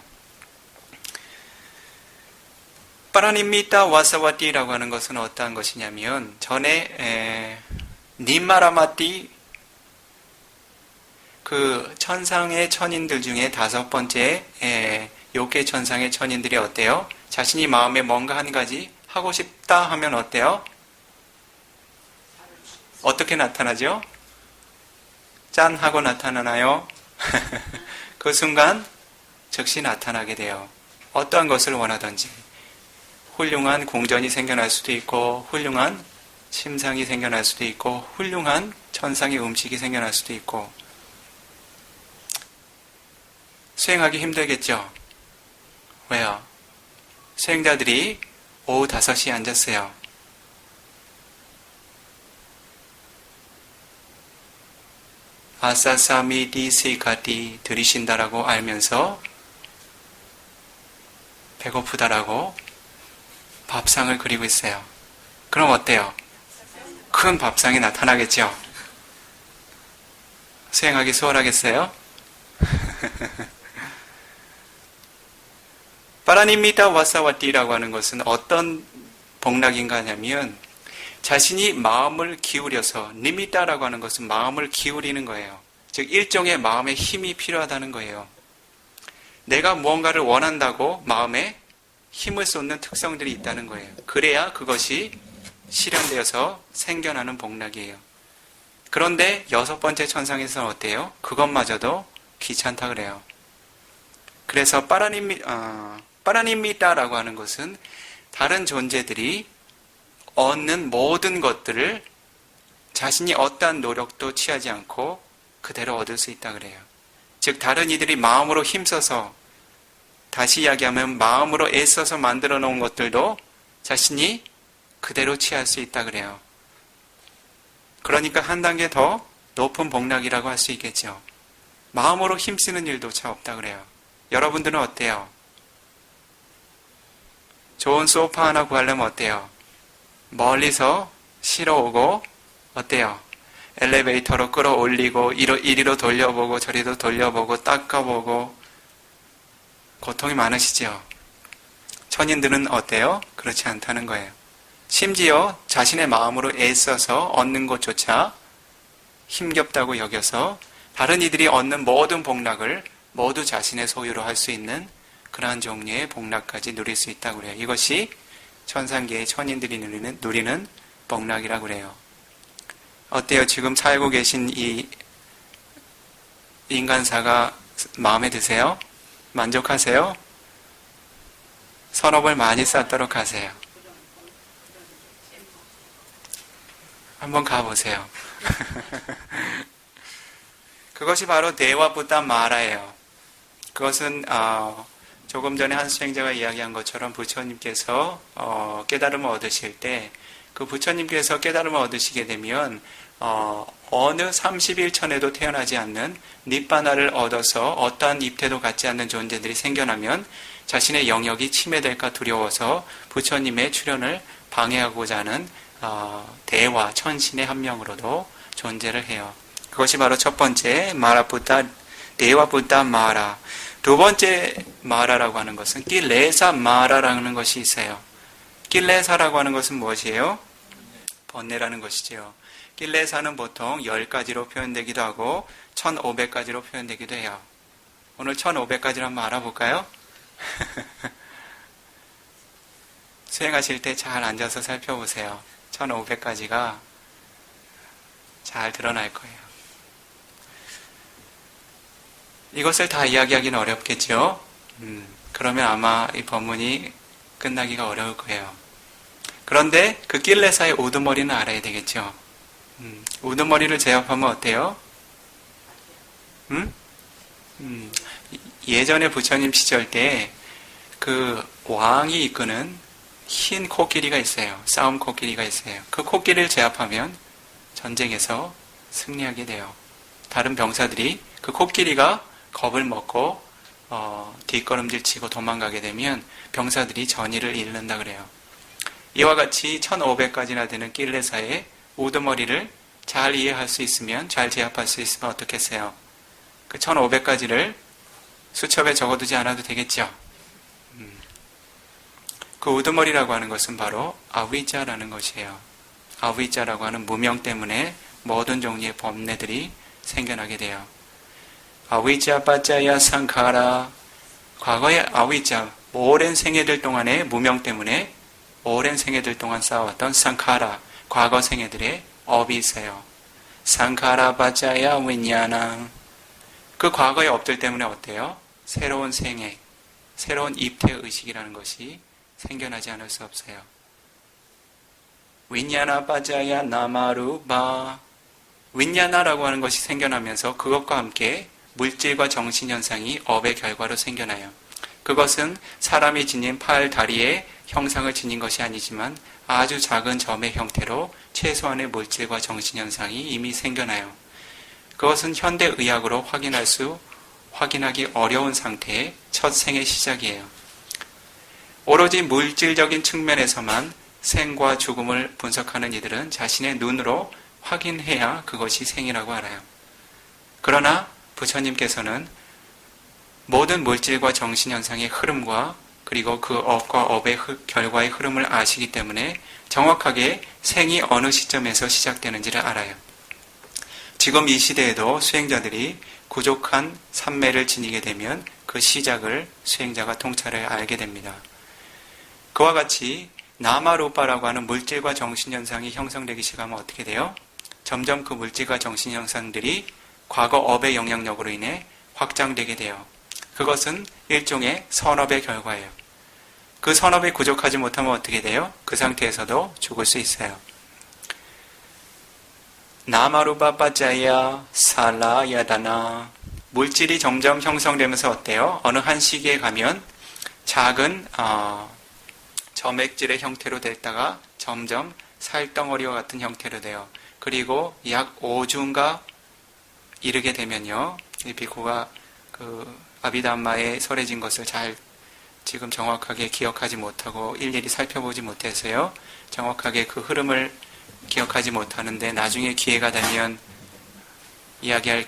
빠라니미따 와사와띠라고 하는 것은 어떠한 것이냐면 전에 니마라마띠, 그 천상의 천인들 중에 5번째 요괴 천상의 천인들이 어때요? 자신이 마음에 뭔가 한 가지 하고 싶다 하면 어때요? 어떻게 나타나죠? 짠 하고 나타나나요? 그 순간 즉시 나타나게 돼요. 어떠한 것을 원하든지 훌륭한 궁전이 생겨날 수도 있고 훌륭한 심상이 생겨날 수도 있고 훌륭한 천상의 음식이 생겨날 수도 있고 수행하기 힘들겠죠? 왜요? 수행자들이 오후 5시에 앉았어요. 아사사미디 시가디 들이신다라고 알면서 배고프다라고 밥상을 그리고 있어요. 그럼 어때요? 큰 밥상이 나타나겠죠? 수행하기 수월하겠어요? 파라니미타 와사와띠라고 하는 것은 어떤 복락인가 하냐면 자신이 마음을 기울여서 니미타라고 하는 것은 마음을 기울이는 거예요. 즉 일종의 마음의 힘이 필요하다는 거예요. 내가 무언가를 원한다고 마음에 힘을 쏟는 특성들이 있다는 거예요. 그래야 그것이 실현되어서 생겨나는 복락이에요. 그런데 6번째 천상에서는 어때요? 그것마저도 귀찮다 그래요. 그래서 파라니미타라고 하는 것은 다른 존재들이 얻는 모든 것들을 자신이 어떠한 노력도 취하지 않고 그대로 얻을 수 있다 그래요. 즉 다른 이들이 마음으로 힘써서 다시 이야기하면 마음으로 애써서 만들어 놓은 것들도 자신이 그대로 취할 수 있다 그래요. 그러니까 한 단계 더 높은 복락이라고 할 수 있겠죠. 마음으로 힘쓰는 일도 참 없다 그래요. 여러분들은 어때요? 좋은 소파 하나 구하려면 어때요? 멀리서 실어오고 어때요? 엘리베이터로 끌어올리고 이리로 돌려보고 저리로 돌려보고 닦아보고 고통이 많으시죠? 천인들은 어때요? 그렇지 않다는 거예요. 심지어 자신의 마음으로 애써서 얻는 것조차 힘겹다고 여겨서 다른 이들이 얻는 모든 복락을 모두 자신의 소유로 할 수 있는 그러한 종류의 복락까지 누릴 수 있다고 그래요. 이것이 천상계의 천인들이 누리는 복락이라고 그래요. 어때요? 지금 살고 계신 이 인간사가 마음에 드세요? 만족하세요? 선업을 많이 쌓도록 하세요. 한번 가보세요. 그것이 바로 대화부다 마라예요. 그것은 조금 전에 한 수행자가 이야기한 것처럼 부처님께서 깨달음을 얻으실 때 그 부처님께서 깨달음을 얻으시게 되면 어느 31천에도 태어나지 않는 닛바나를 얻어서 어떠한 입태도 갖지 않는 존재들이 생겨나면 자신의 영역이 침해될까 두려워서 부처님의 출현을 방해하고자 하는 대화, 천신의 한 명으로도 존재를 해요. 그것이 바로 첫 번째 마라부타, 대화부타 마라. 두 번째 마라라고 하는 것은 낄레사 마라라는 것이 있어요. 낄레사라고 하는 것은 무엇이에요? 번뇌라는 것이지요. 낄레사는 보통 10가지로 표현되기도 하고 1500가지로 표현되기도 해요. 오늘 1500가지를 한번 알아볼까요? 수행하실 때 잘 앉아서 살펴보세요. 1500가지가 잘 드러날 거예요. 이것을 다 이야기하기는 어렵겠죠? 그러면 아마 이 법문이 끝나기가 어려울 거예요. 그런데 그 낄레사의 우두머리는 알아야 되겠죠? 우두머리를 제압하면 어때요? 예전에 부처님 시절 때 그 왕이 이끄는 흰 코끼리가 있어요. 싸움 코끼리가 있어요. 그 코끼리를 제압하면 전쟁에서 승리하게 돼요. 다른 병사들이 그 코끼리가 겁을 먹고 뒷걸음질 치고 도망가게 되면 병사들이 전의를 잃는다 그래요. 이와 같이 1500가지나 되는 낄레사의 우두머리를 잘 이해할 수 있으면, 잘 제압할 수 있으면 어떻겠어요? 그 1500가지를 수첩에 적어두지 않아도 되겠죠? 그 우두머리라고 하는 것은 바로 아위자라는 것이에요. 아위자라고 하는 무명 때문에 모든 종류의 범례들이 생겨나게 돼요. 아위자 빠짜야 상카라. 과거의 아위자, 오랜 생애들 동안의 무명 때문에 오랜 생애들 동안 쌓아왔던 상카라, 과거 생애들의 업이 있어요. 상카라 빠짜야 위냐나. 그 과거의 업들 때문에 어때요? 새로운 생애, 새로운 입퇴 의식이라는 것이 생겨나지 않을 수 없어요. 윈야나 빠자야 나마루바. 윈야나라고 하는 것이 생겨나면서 그것과 함께 물질과 정신현상이 업의 결과로 생겨나요. 그것은 사람이 지닌 팔, 다리의 형상을 지닌 것이 아니지만 아주 작은 점의 형태로 최소한의 물질과 정신현상이 이미 생겨나요. 그것은 현대의학으로 확인하기 어려운 상태의 첫 생의 시작이에요. 오로지 물질적인 측면에서만 생과 죽음을 분석하는 이들은 자신의 눈으로 확인해야 그것이 생이라고 알아요. 그러나 부처님께서는 모든 물질과 정신현상의 흐름과 그리고 그 업과 업의 결과의 흐름을 아시기 때문에 정확하게 생이 어느 시점에서 시작되는지를 알아요. 지금 이 시대에도 수행자들이 부족한 삼매를 지니게 되면 그 시작을 수행자가 통찰해 알게 됩니다. 그와 같이 나마루파라고 하는 물질과 정신현상이 형성되기 시작하면 어떻게 돼요? 점점 그 물질과 정신현상들이 과거 업의 영향력으로 인해 확장되게 돼요. 그것은 일종의 선업의 결과예요. 그 선업이 부족하지 못하면 어떻게 돼요? 그 상태에서도 죽을 수 있어요. 나마루파 빠짜야 살라야다나. 물질이 점점 형성되면서 어때요? 어느 한 시기에 가면 작은 점액질의 형태로 됐다가 점점 살덩어리와 같은 형태로 돼요. 그리고 약 5주인가 이르게 되면요, 이 비쿠가 아비담마에 설해진 것을 잘 지금 정확하게 기억하지 못하고 일일이 살펴보지 못해서요, 정확하게 그 흐름을 기억하지 못하는데 나중에 기회가 되면 이야기할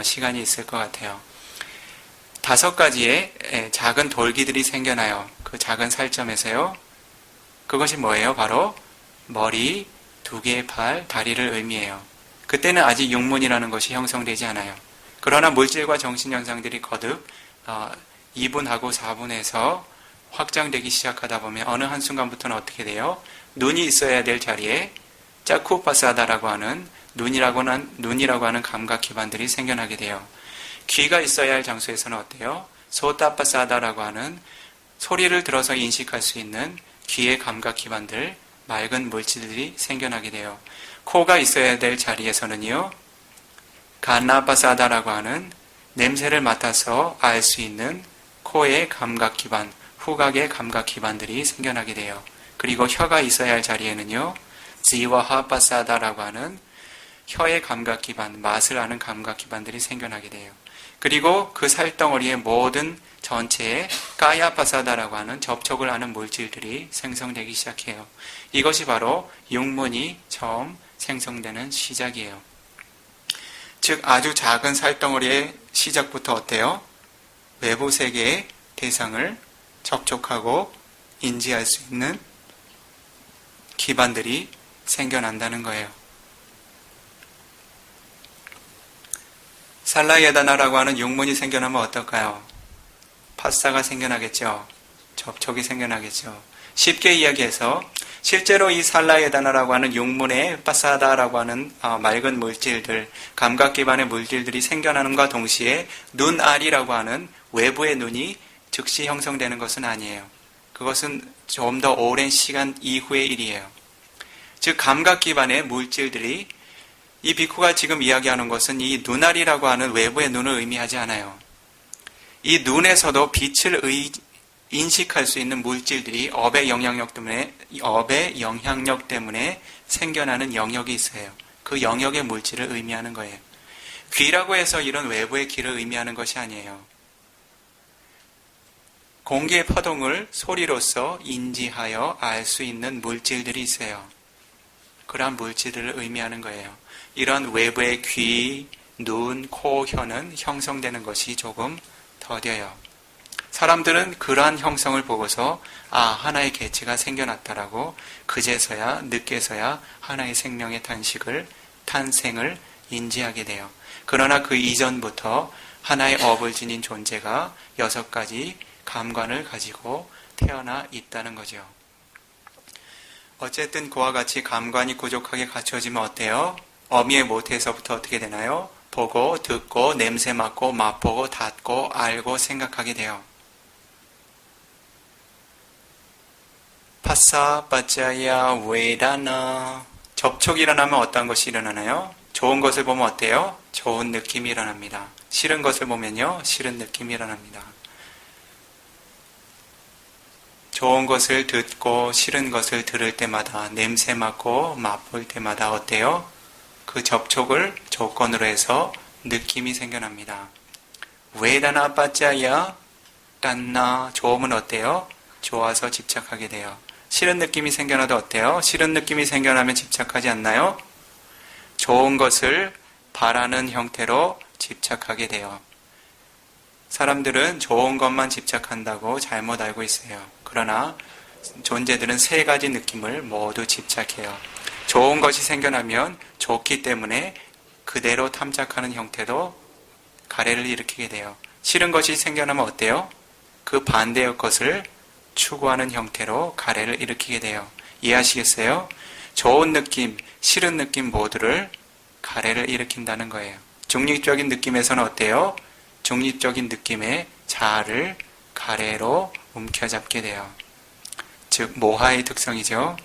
시간이 있을 것 같아요. 5가지의 작은 돌기들이 생겨나요. 그 작은 살점에서요. 그것이 뭐예요? 바로 머리, 2개의 팔, 다리를 의미해요. 그때는 아직 육문이라는 것이 형성되지 않아요. 그러나 물질과 정신현상들이 거듭 2분하고 4분에서 확장되기 시작하다 보면 어느 한순간부터는 어떻게 돼요? 눈이 있어야 될 자리에 짜쿠파사다라고 하는 눈이라고 하는 감각 기반들이 생겨나게 돼요. 귀가 있어야 할 장소에서는 어때요? 소타파사다라고 하는 소리를 들어서 인식할 수 있는 귀의 감각 기반들, 맑은 물질들이 생겨나게 돼요. 코가 있어야 될 자리에서는요, 가나파사다라고 하는 냄새를 맡아서 알 수 있는 코의 감각 기반, 후각의 감각 기반들이 생겨나게 돼요. 그리고 혀가 있어야 할 자리에는요, 지와하파사다라고 하는 혀의 감각 기반, 맛을 아는 감각 기반들이 생겨나게 돼요. 그리고 그 살덩어리의 모든 전체에 까야파사다라고 하는 접촉을 하는 물질들이 생성되기 시작해요. 이것이 바로 육문이 처음 생성되는 시작이에요. 즉 아주 작은 살덩어리의 시작부터 어때요? 외부 세계의 대상을 접촉하고 인지할 수 있는 기반들이 생겨난다는 거예요. 살라예다나라고 하는 육문이 생겨나면 어떨까요? 파사가 생겨나겠죠. 접촉이 생겨나겠죠. 쉽게 이야기해서 실제로 이 살라예다나라고 하는 육문의 파사다라고 하는 맑은 물질들, 감각 기반의 물질들이 생겨나는과 동시에 눈알이라고 하는 외부의 눈이 즉시 형성되는 것은 아니에요. 그것은 좀 더 오랜 시간 이후의 일이에요. 즉 감각 기반의 물질들이, 이 비쿠가 지금 이야기하는 것은 이 눈알이라고 하는 외부의 눈을 의미하지 않아요. 이 눈에서도 빛을 인식할 수 있는 물질들이 업의 영향력 때문에 생겨나는 영역이 있어요. 그 영역의 물질을 의미하는 거예요. 귀라고 해서 이런 외부의 귀를 의미하는 것이 아니에요. 공기의 파동을 소리로서 인지하여 알 수 있는 물질들이 있어요. 그러한 물질들을 의미하는 거예요. 이런 외부의 귀, 눈, 코, 혀는 형성되는 것이 조금 더뎌요. 사람들은 그러한 형성을 보고서 하나의 개체가 생겨났다라고 그제서야 늦게서야 하나의 생명의 탄생을 인지하게 돼요. 그러나 그 이전부터 하나의 업을 지닌 존재가 6가지 감관을 가지고 태어나 있다는 거죠. 어쨌든 그와 같이 감관이 부족하게 갖춰지면 어때요? 어미의 모태에서부터 어떻게 되나요? 보고, 듣고, 냄새 맡고, 맛보고, 닿고, 알고, 생각하게 돼요. 파사 빠짜야 웨다나. 접촉이 일어나면 어떠한 것이 일어나나요? 좋은 것을 보면 어때요? 좋은 느낌이 일어납니다. 싫은 것을 보면요, 싫은 느낌이 일어납니다. 좋은 것을 듣고 싫은 것을 들을 때마다, 냄새 맡고 맛볼 때마다 어때요? 그 접촉을 조건으로 해서 느낌이 생겨납니다. 웨다나 빠짜야 딴나. 좋으면 어때요? 좋아서 집착하게 돼요. 싫은 느낌이 생겨나도 어때요? 싫은 느낌이 생겨나면 집착하지 않나요? 좋은 것을 바라는 형태로 집착하게 돼요. 사람들은 좋은 것만 집착한다고 잘못 알고 있어요. 그러나 존재들은 세 가지 느낌을 모두 집착해요. 좋은 것이 생겨나면 좋기 때문에 그대로 탐색하는 형태로 가래를 일으키게 돼요. 싫은 것이 생겨나면 어때요? 그 반대의 것을 추구하는 형태로 가래를 일으키게 돼요. 이해하시겠어요? 좋은 느낌, 싫은 느낌 모두를 가래를 일으킨다는 거예요. 중립적인 느낌에서는 어때요? 중립적인 느낌의 자아를 가래로 움켜잡게 돼요. 즉 모하의 특성이죠.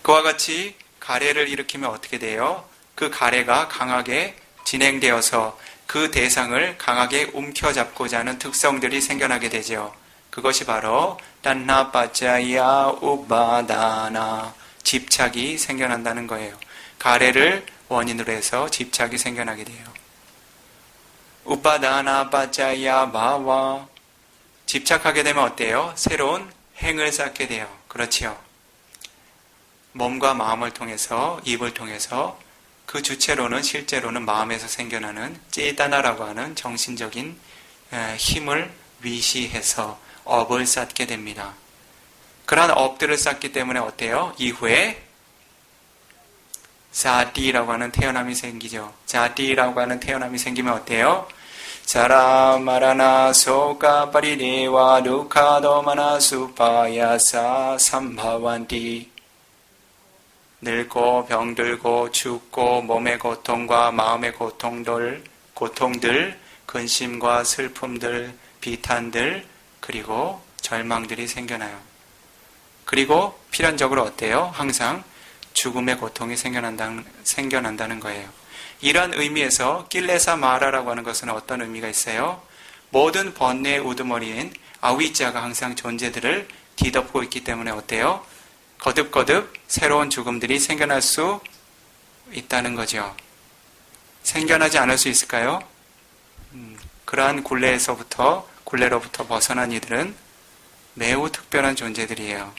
그와 같이 가래를 일으키면 어떻게 돼요? 그 가래가 강하게 진행되어서 그 대상을 강하게 움켜잡고자 하는 특성들이 생겨나게 되죠. 그것이 바로 단나 빠짜야 우바다나, 집착이 생겨난다는 거예요. 가래를 원인으로 해서 집착이 생겨나게 돼요. 우바다나 빠짜야 바와. 집착하게 되면 어때요? 새로운 행을 쌓게 돼요. 그렇지요. 몸과 마음을 통해서, 입을 통해서 그 주체로는, 실제로는 마음에서 생겨나는 찌다나라고 하는 정신적인 힘을 위시해서 업을 쌓게 됩니다. 그러한 업들을 쌓기 때문에 어때요? 이후에 자띠라고 하는 태어남이 생기죠. 자띠라고 하는 태어남이 생기면 어때요? 자라 마라나 소가 파리데와 두카도마나 수파야사 삼바완티. 늙고 병들고 죽고 몸의 고통과 마음의 고통들, 근심과 슬픔들, 비탄들, 그리고 절망들이 생겨나요. 그리고 필연적으로 어때요? 항상 죽음의 고통이 생겨난다는 거예요. 이러한 의미에서 낄레사 마라라고 하는 것은 어떤 의미가 있어요? 모든 번뇌의 우두머리인 아위자가 항상 존재들을 뒤덮고 있기 때문에 어때요? 거듭거듭 새로운 죽음들이 생겨날 수 있다는 거죠. 생겨나지 않을 수 있을까요? 그러한 굴레로부터 벗어난 이들은 매우 특별한 존재들이에요.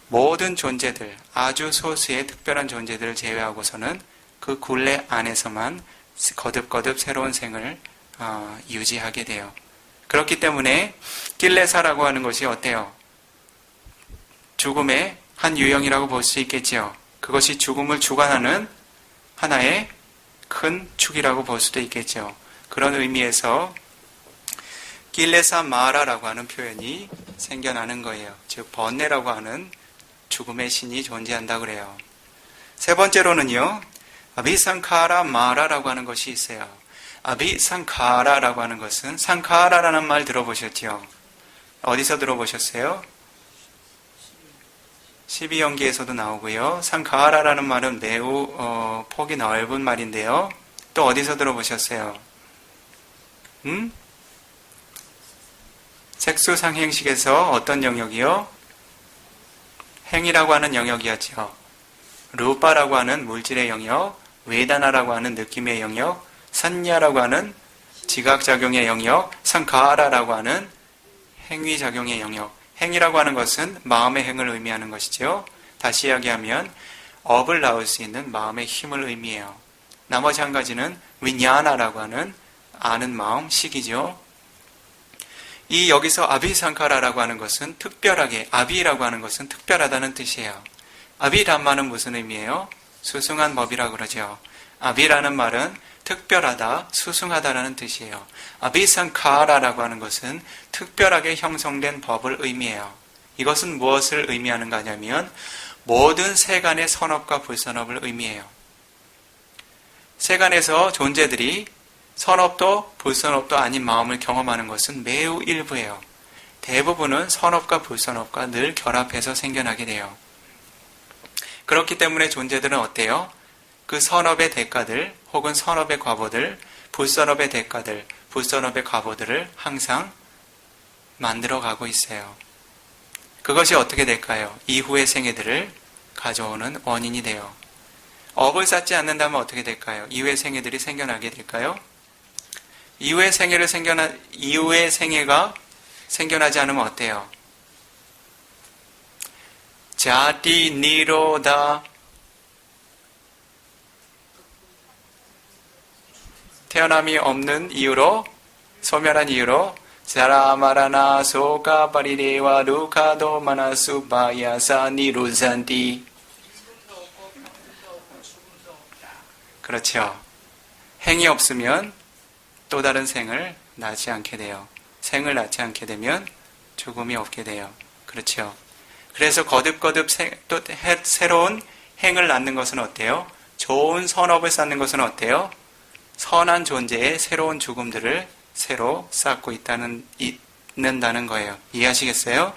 모든 존재들, 아주 소수의 특별한 존재들을 제외하고서는 그 굴레 안에서만 거듭거듭 새로운 생을 유지하게 돼요. 그렇기 때문에 낄레사라고 하는 것이 어때요? 죽음의 한 유형이라고 볼 수 있겠지요. 그것이 죽음을 주관하는 하나의 큰 축이라고 볼 수도 있겠죠. 그런 의미에서 낄레사 마라라고 하는 표현이 생겨나는 거예요. 즉 번뇌라고 하는 죽음의 신이 존재한다고 그래요. 세 번째로는요, 아비상카라 마라라고 하는 것이 있어요. 아비상카라라고 하는 것은, 상카라라는 말 들어보셨죠? 어디서 들어보셨어요? 12연기에서도 나오고요. 상카라라는 말은 매우 폭이 넓은 말인데요. 또 어디서 들어보셨어요? 색수상행식에서 어떤 영역이요? 행이라고 하는 영역이었죠. 루파라고 하는 물질의 영역, 웨다나라고 하는 느낌의 영역, 산냐라고 하는 지각작용의 영역, 상카라라고 하는 행위작용의 영역. 행이라고 하는 것은 마음의 행을 의미하는 것이죠. 다시 이야기하면 업을 낳을 수 있는 마음의 힘을 의미해요. 나머지 한 가지는 위냐나라고 하는 아는 마음, 식이죠. 이 여기서 아비상카라라고 하는 것은 특별하게, 아비라고 하는 것은 특별하다는 뜻이에요. 아비란마는 무슨 의미예요? 수승한 법이라고 그러죠. 아비라는 말은 특별하다, 수승하다라는 뜻이에요. 아비상카라라고 하는 것은 특별하게 형성된 법을 의미해요. 이것은 무엇을 의미하는가 하냐면 모든 세간의 선업과 불선업을 의미해요. 세간에서 존재들이 선업도 불선업도 아닌 마음을 경험하는 것은 매우 일부예요. 대부분은 선업과 불선업과 늘 결합해서 생겨나게 돼요. 그렇기 때문에 존재들은 어때요? 그 선업의 대가들 혹은 선업의 과보들, 불선업의 대가들, 불선업의 과보들을 항상 만들어가고 있어요. 그것이 어떻게 될까요? 이후의 생애들을 가져오는 원인이 돼요. 업을 쌓지 않는다면 어떻게 될까요? 이후의 생애들이 생겨나게 될까요? 이후의 생애가 생겨나지 않으면 어때요? 자티 니로다, 태어남이 없는 이유로, 소멸한 이유로 사라마라나 소가 바리레와 루카도 마나수 바야사 니루산디. 그렇죠. 행이 없으면 또 다른 생을 낳지 않게 돼요. 생을 낳지 않게 되면 죽음이 없게 돼요. 그렇죠. 그래서 거듭거듭 또 새로운 행을 낳는 것은 어때요? 좋은 선업을 쌓는 것은 어때요? 선한 존재의 새로운 죽음들을 새로 쌓고 있는다는 거예요. 이해하시겠어요?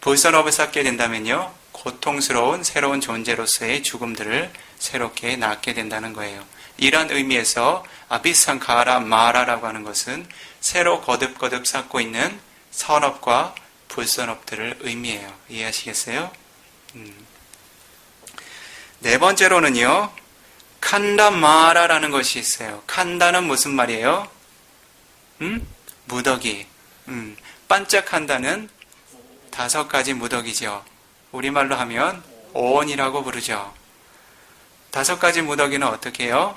불선업을 쌓게 된다면요, 고통스러운 새로운 존재로서의 죽음들을 새롭게 낳게 된다는 거예요. 이런 의미에서 아비상카라 마라라고 하는 것은 새로 거듭거듭 쌓고 있는 선업과 불선업들을 의미해요. 이해하시겠어요? 네 번째로는요, 칸다마라라는 것이 있어요. 칸다는 무슨 말이에요? 무더기. 반짝한다는 5가지 무더기죠. 우리말로 하면 오온이라고 부르죠. 5가지 무더기는 어떻게 해요?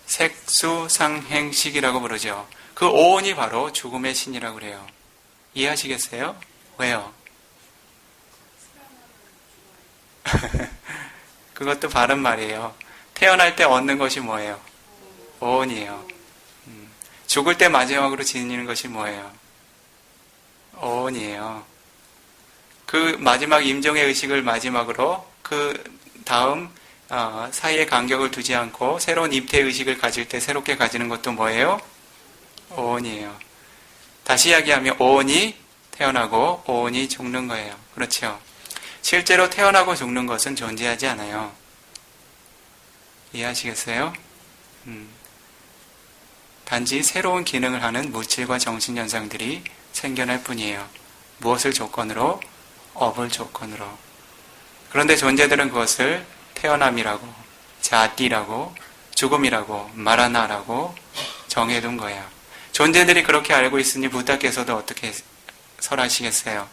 색수상행식이라고 부르죠. 그 오온이 바로 죽음의 신이라고 그래요. 이해하시겠어요? 왜요? 그것도 바른 말이에요. 태어날 때 얻는 것이 뭐예요? 오온이에요. 죽을 때 마지막으로 지니는 것이 뭐예요? 오온이에요. 그 마지막 임종의 의식을 마지막으로 그 다음 사이에 간격을 두지 않고 새로운 입퇴 의식을 가질 때 새롭게 가지는 것도 뭐예요? 오온이에요. 다시 이야기하면 오온이 태어나고 오온이 죽는 거예요. 그렇죠? 실제로 태어나고 죽는 것은 존재하지 않아요. 이해하시겠어요? 단지 새로운 기능을 하는 물질과 정신현상들이 생겨날 뿐이에요. 무엇을 조건으로? 업을 조건으로. 그런데 존재들은 그것을 태어남이라고, 자띠라고, 죽음이라고, 마라나라고 정해둔 거예요. 존재들이 그렇게 알고 있으니 부다께서도 어떻게 설하시겠어요?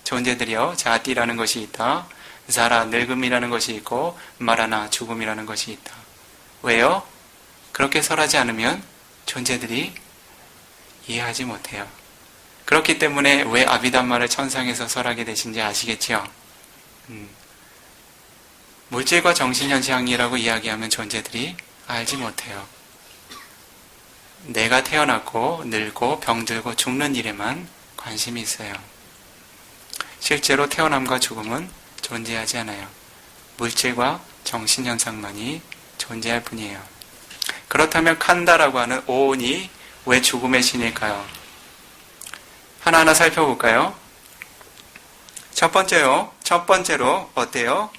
존재들이요, 자띠라는 것이 있다. 자라, 늙음이라는 것이 있고, 마라나, 죽음이라는 것이 있다. 왜요? 그렇게 설하지 않으면 존재들이 이해하지 못해요. 그렇기 때문에 왜 아비담마를 천상에서 설하게 되신지 아시겠죠? 물질과 정신현상이라고 이야기하면 존재들이 알지 못해요. 내가 태어났고 늙고 병들고 죽는 일에만 관심이 있어요. 실제로 태어남과 죽음은 존재하지 않아요. 물질과 정신현상만이 존재할 뿐이에요. 그렇다면 칸다라고 하는 오온이 왜 죽음의 신일까요? 하나하나 살펴볼까요? 첫 번째로 어때요?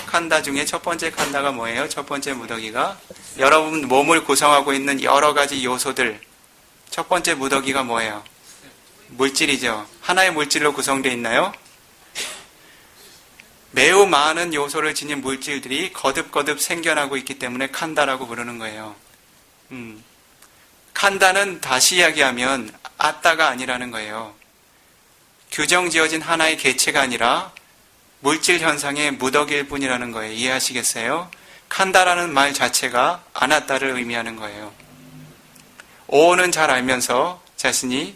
칸다 중에 첫 번째 칸다가 뭐예요? 첫 번째 무더기가 여러분 몸을 구성하고 있는 여러 가지 요소들, 첫 번째 무더기가 뭐예요? 물질이죠. 하나의 물질로 구성되어 있나요? 매우 많은 요소를 지닌 물질들이 거듭거듭 생겨나고 있기 때문에 칸다라고 부르는 거예요. 칸다는 다시 이야기하면 아따가 아니라는 거예요. 규정 지어진 하나의 개체가 아니라 물질 현상의 무더기일 뿐이라는 거예요. 이해하시겠어요? 칸다라는 말 자체가 아나따를 의미하는 거예요. 오는 잘 알면서 자신이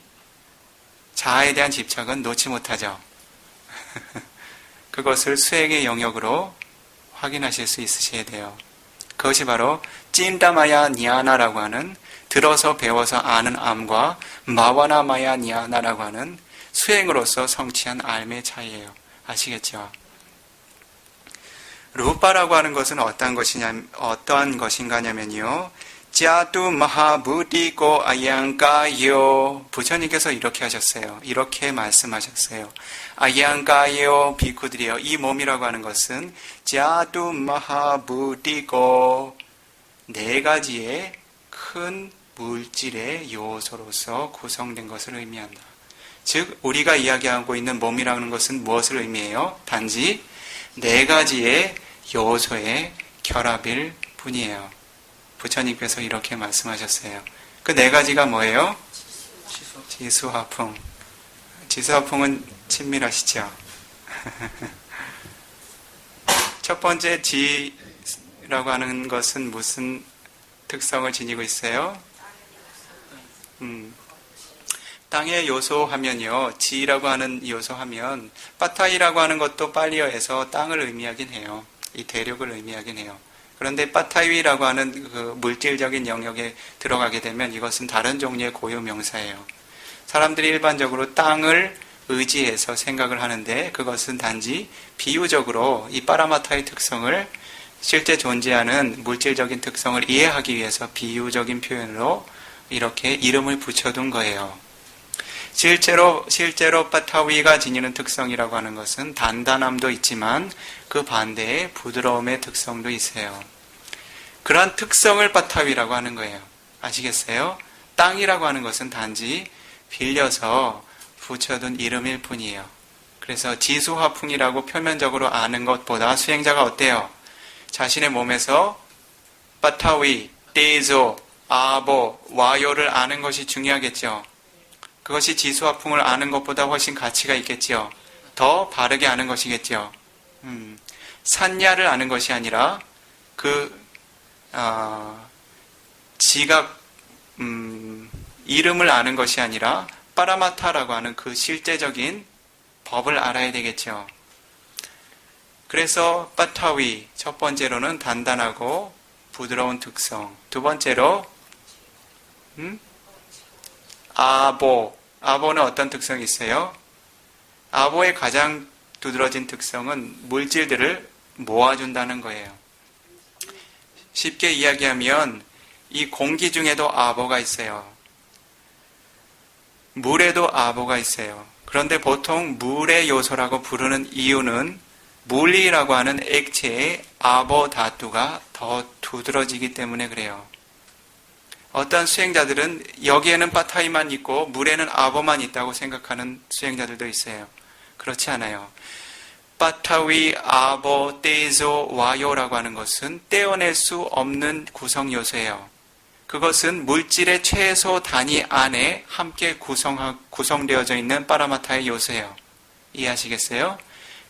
자아에 대한 집착은 놓지 못하죠. 그것을 수행의 영역으로 확인하실 수 있으셔야 돼요. 그것이 바로 찐다마야 니아나라고 하는 들어서 배워서 아는 암과 마와나마야 니아나라고 하는 수행으로서 성취한 알의 차이예요. 아시겠죠? 루파라고 하는 것은 어떠한 것인가냐면요. 자두 마하부디고 아양가요. 부처님께서 이렇게 하셨어요. 이렇게 말씀하셨어요. 아양가요 비쿠들이요. 이 몸이라고 하는 것은 자두 마하부디고 네 가지의 큰 물질의 요소로서 구성된 것을 의미한다. 즉 우리가 이야기하고 있는 몸이라는 것은 무엇을 의미해요? 단지 네 가지의 요소의 결합일 뿐이에요. 부처님께서 이렇게 말씀하셨어요. 그 네 가지가 뭐예요? 지수화풍. 지수화풍은 친밀하시죠? 첫 번째 지라고 하는 것은 무슨 특성을 지니고 있어요? 땅의 요소 하면요. 지라고 하는 요소 하면 빠타이라고 하는 것도 팔리어에서 땅을 의미하긴 해요. 이 대륙을 의미하긴 해요. 그런데 빠타이라고 하는 그 물질적인 영역에 들어가게 되면 이것은 다른 종류의 고유 명사예요. 사람들이 일반적으로 땅을 의지해서 생각을 하는데 그것은 단지 비유적으로 이 파라마타의 특성을 실제 존재하는 물질적인 특성을 이해하기 위해서 비유적인 표현으로 이렇게 이름을 붙여둔 거예요. 실제로 빠타위가 지니는 특성이라고 하는 것은 단단함도 있지만 그 반대에 부드러움의 특성도 있어요. 그러한 특성을 빠타위라고 하는 거예요. 아시겠어요? 땅이라고 하는 것은 단지 빌려서 붙여둔 이름일 뿐이에요. 그래서 지수화풍이라고 표면적으로 아는 것보다 수행자가 어때요? 자신의 몸에서 빠타위, 데이조, 아보, 와요를 아는 것이 중요하겠죠. 그것이 지수화풍을 아는 것보다 훨씬 가치가 있겠지요. 더 바르게 아는 것이겠지요. 산야를 아는 것이 아니라 지각 이름을 아는 것이 아니라 파라마타라고 하는 그 실제적인 법을 알아야 되겠죠. 그래서 빠타위 첫 번째로는 단단하고 부드러운 특성. 두 번째로 아보는 어떤 특성이 있어요? 아보의 가장 두드러진 특성은 물질들을 모아준다는 거예요. 쉽게 이야기하면 이 공기 중에도 아보가 있어요. 물에도 아보가 있어요. 그런데 보통 물의 요소라고 부르는 이유는 물이라고 하는 액체의 아보 다투가 더 두드러지기 때문에 그래요. 어떤 수행자들은 여기에는 빠타이만 있고 물에는 아보만 있다고 생각하는 수행자들도 있어요. 그렇지 않아요. 빠타위, 아보, 데이조, 와요라고 하는 것은 떼어낼 수 없는 구성 요소예요. 그것은 물질의 최소 단위 안에 함께 구성되어져 있는 파라마타의 요소예요. 이해하시겠어요?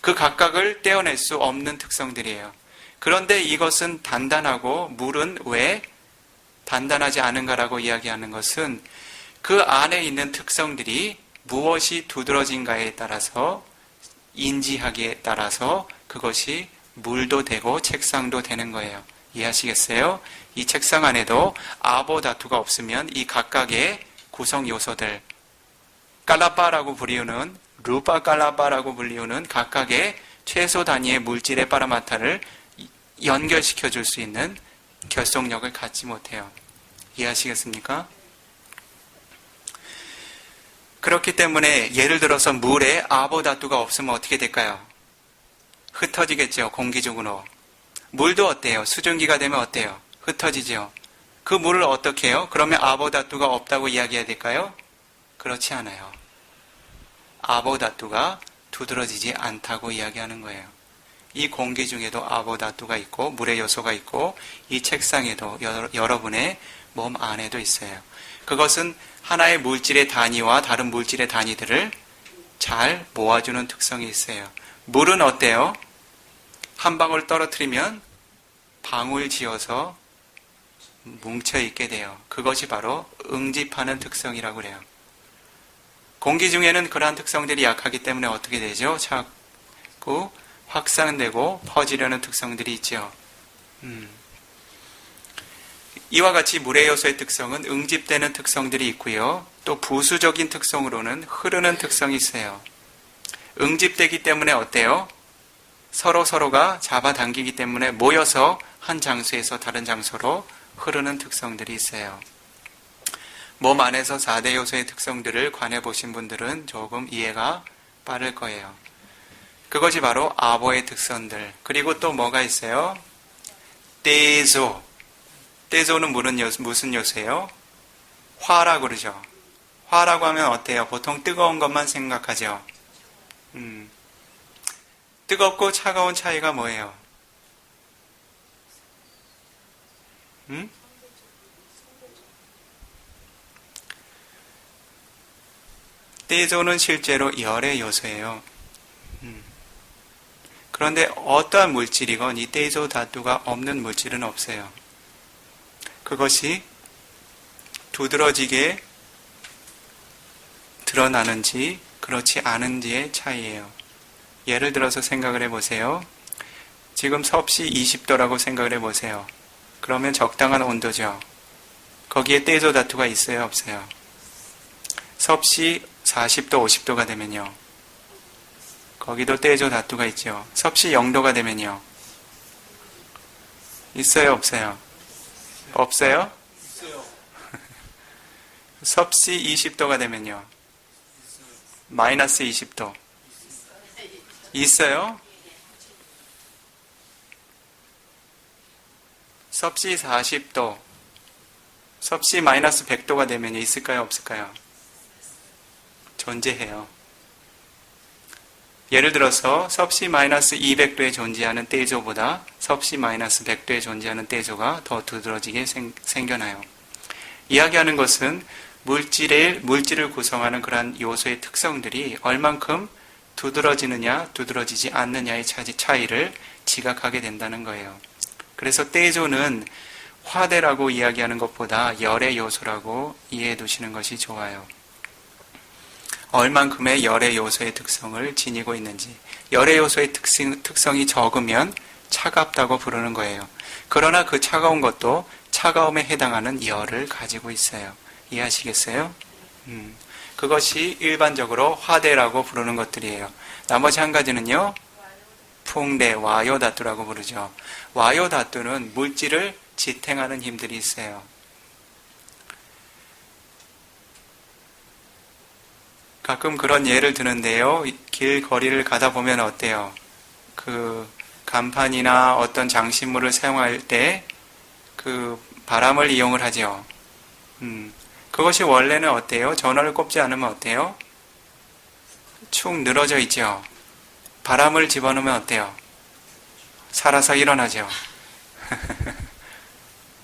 그 각각을 떼어낼 수 없는 특성들이에요. 그런데 이것은 단단하고 물은 왜 단단하지 않은가라고 이야기하는 것은 그 안에 있는 특성들이 무엇이 두드러진가에 따라서 인지하기에 따라서 그것이 물도 되고 책상도 되는 거예요. 이해하시겠어요? 이 책상 안에도 아보 다투가 없으면 이 각각의 구성 요소들 깔라빠라고 불리우는 루파 깔라빠라고 불리우는 각각의 최소 단위의 물질의 파라마타를 연결시켜 줄 수 있는 결속력을 갖지 못해요. 이해하시겠습니까? 그렇기 때문에 예를 들어서 물에 아보 다투가 없으면 어떻게 될까요? 흩어지겠죠. 공기 중으로. 물도 어때요? 수증기가 되면 어때요? 흩어지죠. 그 물을 어떻게 해요? 그러면 아보 다투가 없다고 이야기해야 될까요? 그렇지 않아요. 아보 다투가 두드러지지 않다고 이야기하는 거예요. 이 공기 중에도 아보 다투가 있고 물의 요소가 있고 이 책상에도 여러분의 몸 안에도 있어요. 그것은 하나의 물질의 단위와 다른 물질의 단위들을 잘 모아주는 특성이 있어요. 물은 어때요? 한 방울 떨어뜨리면 방울 지어서 뭉쳐있게 돼요. 그것이 바로 응집하는 특성이라고 그래요. 공기 중에는 그러한 특성들이 약하기 때문에 어떻게 되죠? 자꾸 확산되고 퍼지려는 특성들이 있죠. 이와 같이 물의 요소의 특성은 응집되는 특성들이 있고요. 또 부수적인 특성으로는 흐르는 특성이 있어요. 응집되기 때문에 어때요? 서로가 잡아당기기 때문에 모여서 한 장소에서 다른 장소로 흐르는 특성들이 있어요. 몸 안에서 4대 요소의 특성들을 관해 보신 분들은 조금 이해가 빠를 거예요. 그것이 바로 아보의 특성들. 그리고 또 뭐가 있어요? 떼조. 떼조는 무슨 요소예요? 화라고 그러죠. 화라고 하면 어때요? 보통 뜨거운 것만 생각하죠. 뜨겁고 차가운 차이가 뭐예요? 떼조는 실제로 열의 요소예요. 그런데 어떠한 물질이건 이 떼조 다투가 없는 물질은 없어요. 그것이 두드러지게 드러나는지 그렇지 않은지의 차이예요. 예를 들어서 생각을 해보세요. 지금 섭씨 20도라고 생각을 해보세요. 그러면 적당한 온도죠. 거기에 떼조 다투가 있어요? 없어요? 섭씨 40도, 50도가 되면요. 거기도 떼조 다투가 있죠. 섭씨 0도가 되면요. 있어요? 없어요? 없어요? 있어요. 섭씨 20도가 되면요. 마이너스 20도. 있어요? 섭씨 40도, 섭씨 마이너스 100도가 되면 있을까요? 없을까요? 존재해요. 예를 들어서 섭씨 마이너스 200도에 존재하는 떼조보다 섭씨 마이너스 100도에 존재하는 떼조가 더 두드러지게 생겨나요. 이야기하는 것은 물질을 구성하는 그러한 요소의 특성들이 얼만큼 두드러지느냐 두드러지지 않느냐의 차이를 지각하게 된다는 거예요. 그래서 떼조는 화대라고 이야기하는 것보다 열의 요소라고 이해해 두시는 것이 좋아요. 얼만큼의 열의 요소의 특성을 지니고 있는지. 열의 요소의 특성이 적으면 차갑다고 부르는 거예요. 그러나 그 차가운 것도 차가움에 해당하는 열을 가지고 있어요. 이해하시겠어요? 그것이 일반적으로 화대라고 부르는 것들이에요. 나머지 한 가지는요. 풍대, 와요다투라고 부르죠. 와요다투는 물질을 지탱하는 힘들이 있어요. 가끔 그런 예를 드는데요. 길거리를 가다 보면 어때요? 그 간판이나 어떤 장식물을 사용할 때 그 바람을 이용을 하죠. 그것이 원래는 어때요? 전원을 꼽지 않으면 어때요? 축 늘어져 있죠. 바람을 집어넣으면 어때요? 살아서 일어나죠.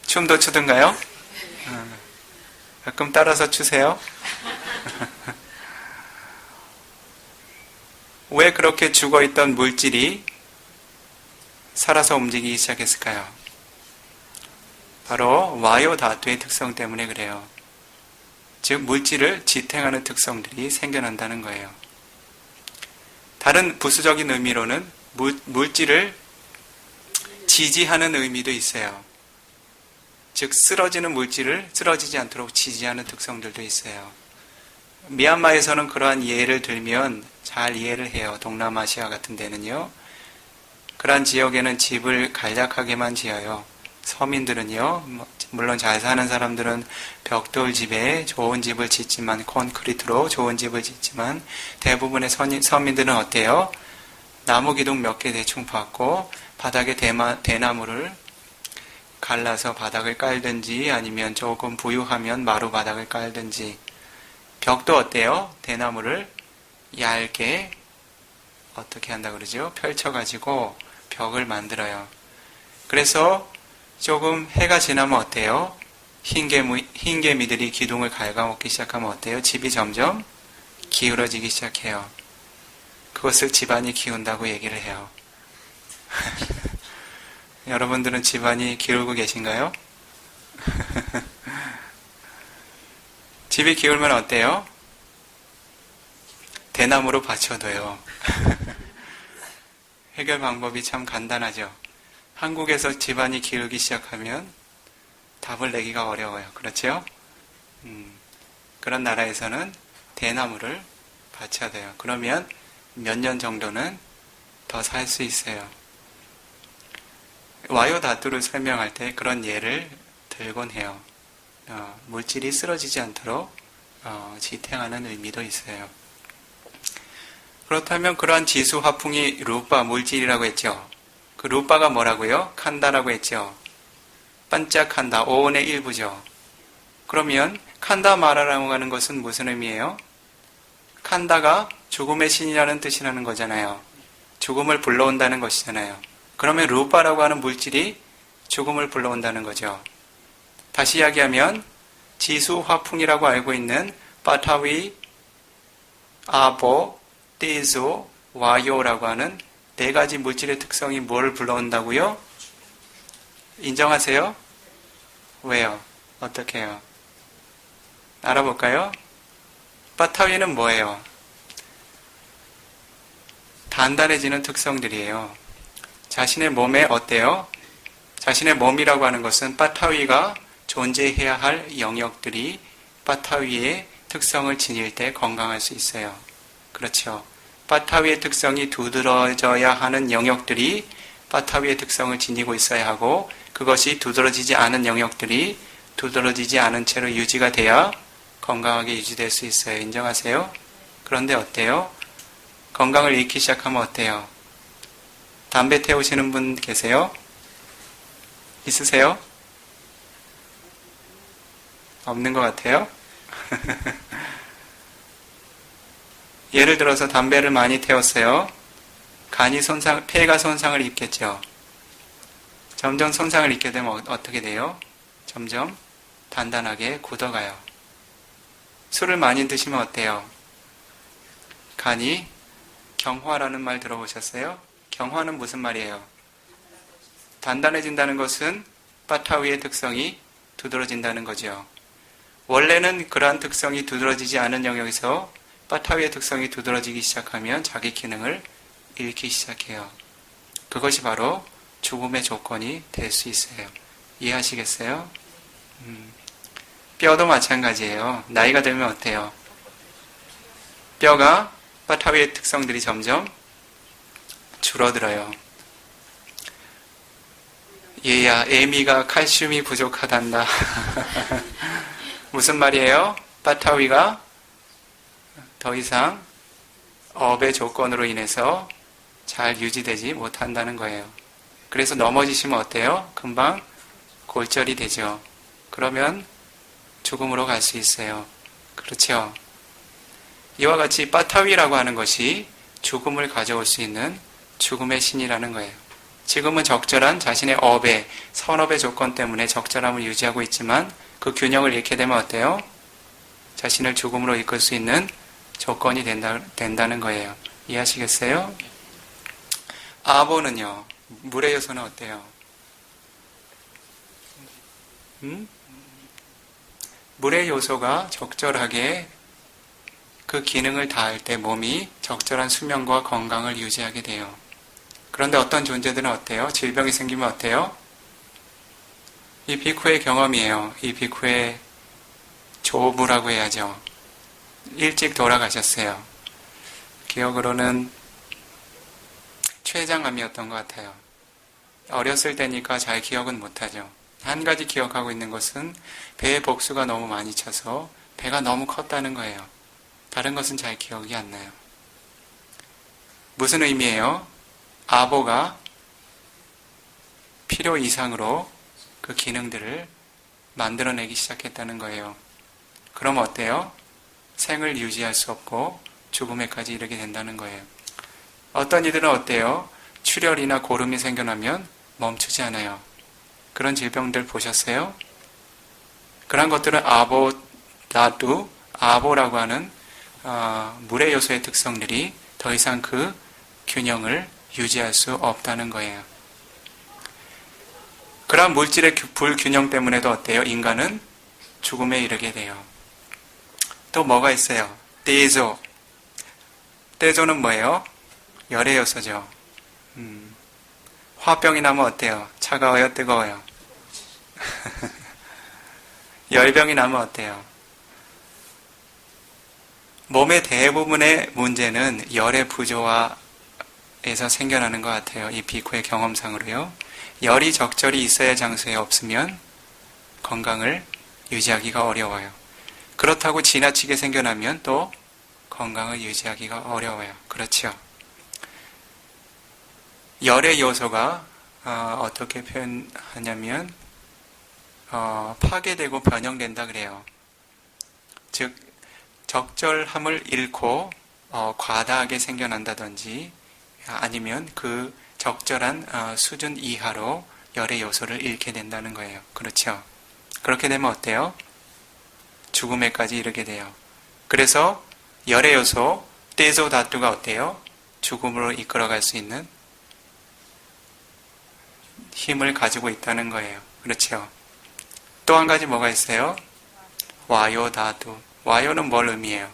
춤도 추든가요? 가끔 따라서 추세요. 왜 그렇게 죽어있던 물질이 살아서 움직이기 시작했을까요? 바로 와요 다투의 특성 때문에 그래요. 즉 물질을 지탱하는 특성들이 생겨난다는 거예요. 다른 부수적인 의미로는 물질을 지지하는 의미도 있어요. 즉 쓰러지는 물질을 쓰러지지 않도록 지지하는 특성들도 있어요. 미얀마에서는 그러한 예를 들면 잘 이해를 해요. 동남아시아 같은 데는요. 그러한 지역에는 집을 간략하게만 지어요. 서민들은요. 물론 잘 사는 사람들은 벽돌집에 좋은 집을 짓지만 콘크리트로 좋은 집을 짓지만 대부분의 서민들은 어때요? 나무 기둥 몇 개 대충 박고 바닥에 대나무를 갈라서 바닥을 깔든지 아니면 조금 부유하면 마루 바닥을 깔든지 벽도 어때요? 대나무를 얇게 어떻게 한다 그러죠? 펼쳐가지고 벽을 만들어요. 그래서 조금 해가 지나면 어때요? 흰개미들이 기둥을 갉아먹기 시작하면 어때요? 집이 점점 기울어지기 시작해요. 그것을 집안이 기운다고 얘기를 해요. 여러분들은 집안이 기울고 계신가요? 집이 기울면 어때요? 대나무로 받쳐둬요. 해결 방법이 참 간단하죠. 한국에서 집안이 기울기 시작하면 답을 내기가 어려워요. 그렇죠? 그런 나라에서는 대나무를 받쳐둬요. 그러면 몇 년 정도는 더 살 수 있어요. 와요 다투를 설명할 때 그런 예를 들곤 해요. 물질이 쓰러지지 않도록 지탱하는 의미도 있어요. 그렇다면 그러한 지수 화풍이 루파 물질이라고 했죠. 그 루파가 뭐라고요? 칸다라고 했죠. 반짝한다. 오온의 일부죠. 그러면 칸다 마라라고 하는 것은 무슨 의미예요? 칸다가 죽음의 신이라는 뜻이라는 거잖아요. 죽음을 불러온다는 것이잖아요. 그러면 루파라고 하는 물질이 죽음을 불러온다는 거죠. 다시 이야기하면 지수 화풍이라고 알고 있는 파타위, 아보, 떼조, 와요라고 하는 네 가지 물질의 특성이 뭘 불러온다고요? 인정하세요? 왜요? 어떻게 해요? 알아볼까요? 파타위는 뭐예요? 단단해지는 특성들이에요. 자신의 몸에 어때요? 자신의 몸이라고 하는 것은 파타위가 존재해야 할 영역들이 파타위의 특성을 지닐 때 건강할 수 있어요. 그렇죠. 파타위의 특성이 두드러져야 하는 영역들이 파타위의 특성을 지니고 있어야 하고, 그것이 두드러지지 않은 영역들이 두드러지지 않은 채로 유지가 돼야 건강하게 유지될 수 있어요. 인정하세요? 그런데 어때요? 건강을 잃기 시작하면 어때요? 담배 태우시는 분 계세요? 있으세요? 없는 것 같아요? 예를 들어서 담배를 많이 태웠어요. 간이 폐가 손상을 입겠죠. 점점 손상을 입게 되면 어떻게 돼요? 점점 단단하게 굳어가요. 술을 많이 드시면 어때요? 간이 경화라는 말 들어보셨어요? 경화는 무슨 말이에요? 단단해진다는 것은 파타위의 특성이 두드러진다는 거죠. 원래는 그러한 특성이 두드러지지 않은 영역에서 파타위의 특성이 두드러지기 시작하면 자기 기능을 잃기 시작해요. 그것이 바로 죽음의 조건이 될 수 있어요. 이해하시겠어요? 뼈도 마찬가지예요. 나이가 들면 어때요? 뼈가 파타위의 특성들이 점점 줄어들어요. 얘야, 에미가 칼슘이 부족하단다. 무슨 말이에요? 파타위가 더 이상 업의 조건으로 인해서 잘 유지되지 못한다는 거예요. 그래서 넘어지시면 어때요? 금방 골절이 되죠. 그러면 죽음으로 갈 수 있어요. 그렇죠? 이와 같이 파타위라고 하는 것이 죽음을 가져올 수 있는 죽음의 신이라는 거예요. 지금은 적절한 자신의 업의, 선업의 조건 때문에 적절함을 유지하고 있지만 그 균형을 잃게 되면 어때요? 자신을 죽음으로 이끌 수 있는 조건이 된다는 거예요. 이해하시겠어요? 아보는요, 물의 요소는 어때요? 물의 요소가 적절하게 그 기능을 다할 때 몸이 적절한 수명과 건강을 유지하게 돼요. 그런데 어떤 존재들은 어때요? 질병이 생기면 어때요? 이 비쿠의 경험이에요. 이 비쿠의 조부라고 해야죠. 일찍 돌아가셨어요. 기억으로는 췌장암이었던 것 같아요. 어렸을 때니까 잘 기억은 못하죠. 한 가지 기억하고 있는 것은 배에 복수가 너무 많이 차서 배가 너무 컸다는 거예요. 다른 것은 잘 기억이 안 나요. 무슨 의미예요? 아보가 필요 이상으로 그 기능들을 만들어내기 시작했다는 거예요. 그럼 어때요? 생을 유지할 수 없고 죽음에까지 이르게 된다는 거예요. 어떤 이들은 어때요? 출혈이나 고름이 생겨나면 멈추지 않아요. 그런 질병들 보셨어요? 그런 것들은 아보다도, 아보라고 하는 물의 요소의 특성들이 더 이상 그 균형을 유지할 수 없다는 거예요. 그러한 물질의 불균형 때문에도 어때요? 인간은 죽음에 이르게 돼요. 또 뭐가 있어요? 떼조. 떼조는 뭐예요? 열의 요소죠. 화병이 나면 어때요? 차가워요? 뜨거워요? 열병이 나면 어때요? 몸의 대부분의 문제는 열의 부조화에서 생겨나는 것 같아요. 이 비쿠의 경험상으로요. 열이 적절히 있어야 장소에 없으면 건강을 유지하기가 어려워요. 그렇다고 지나치게 생겨나면 또 건강을 유지하기가 어려워요. 그렇죠? 열의 요소가 어떻게 표현하냐면 파괴되고 변형된다 그래요. 즉 적절함을 잃고 과다하게 생겨난다든지 아니면 그 적절한 수준 이하로 열의 요소를 잃게 된다는 거예요. 그렇죠? 그렇게 되면 어때요? 죽음에까지 이르게 돼요. 그래서 열의 요소, 떼소 다투가 어때요? 죽음으로 이끌어갈 수 있는 힘을 가지고 있다는 거예요. 그렇죠? 또 한 가지 뭐가 있어요? 와요 다투. 와요는 뭘 의미해요?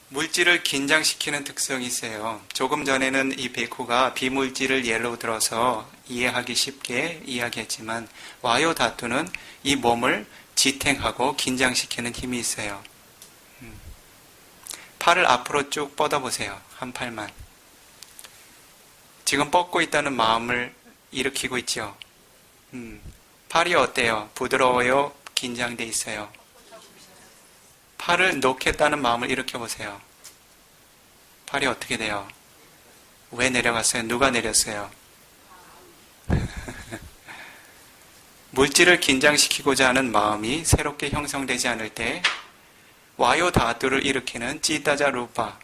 물질을 긴장시키는 특성이 있어요. 조금 전에는 이 베쿠가 비물질을 예로 들어서 이해하기 쉽게 이야기했지만 와요 다투는 이 몸을 지탱하고 긴장시키는 힘이 있어요. 팔을 앞으로 쭉 뻗어보세요. 한 팔만. 지금 뻗고 있다는 마음을 일으키고 있죠. 팔이 어때요? 부드러워요? 긴장돼 있어요? 팔을 놓겠다는 마음을 일으켜보세요. 팔이 어떻게 돼요? 왜 내려갔어요? 누가 내렸어요? 물질을 긴장시키고자 하는 마음이 새롭게 형성되지 않을 때 와요 다투를 일으키는 찌따자 루파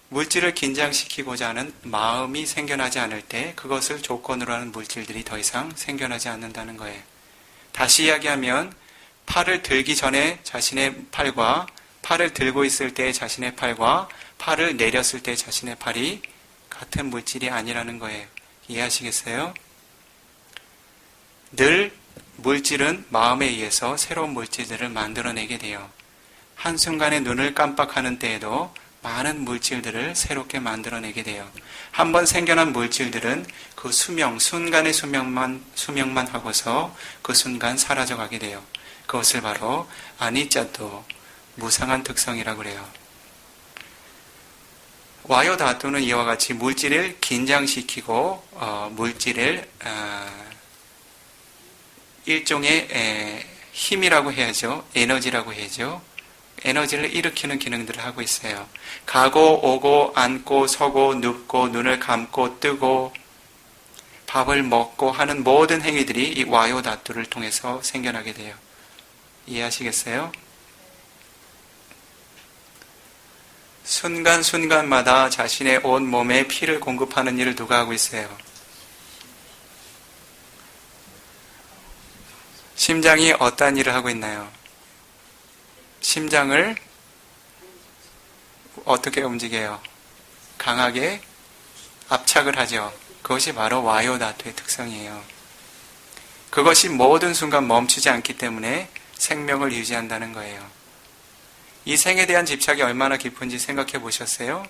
물질을 긴장시키고자 하는 마음이 생겨나지 않을 때 그것을 조건으로 하는 물질들이 더 이상 생겨나지 않는다는 거예요. 다시 이야기하면 팔을 들기 전에 자신의 팔과 팔을 들고 있을 때 자신의 팔과 팔을 내렸을 때 자신의 팔이 같은 물질이 아니라는 거예요. 이해하시겠어요? 늘 물질은 마음에 의해서 새로운 물질들을 만들어내게 돼요. 한순간에 눈을 깜빡하는 때에도 많은 물질들을 새롭게 만들어내게 돼요. 한번 생겨난 물질들은 그 순간의 수명만 하고서 그 순간 사라져가게 돼요. 그것을 바로 아니짜또 무상한 특성이라고 그래요. 와요 다투는 이와 같이 물질을 긴장시키고 물질을 일종의 힘이라고 해야죠. 에너지라고 해야죠. 에너지를 일으키는 기능들을 하고 있어요. 가고 오고 앉고 서고 눕고 눈을 감고 뜨고 밥을 먹고 하는 모든 행위들이 이 와요 다투를 통해서 생겨나게 돼요. 이해하시겠어요? 순간순간마다 자신의 온 몸에 피를 공급하는 일을 누가 하고 있어요? 심장이 어떠한 일을 하고 있나요? 심장을 어떻게 움직여요? 강하게 압착을 하죠. 그것이 바로 와요 다투의 특성이에요. 그것이 모든 순간 멈추지 않기 때문에 생명을 유지한다는 거예요. 이 생에 대한 집착이 얼마나 깊은지 생각해 보셨어요?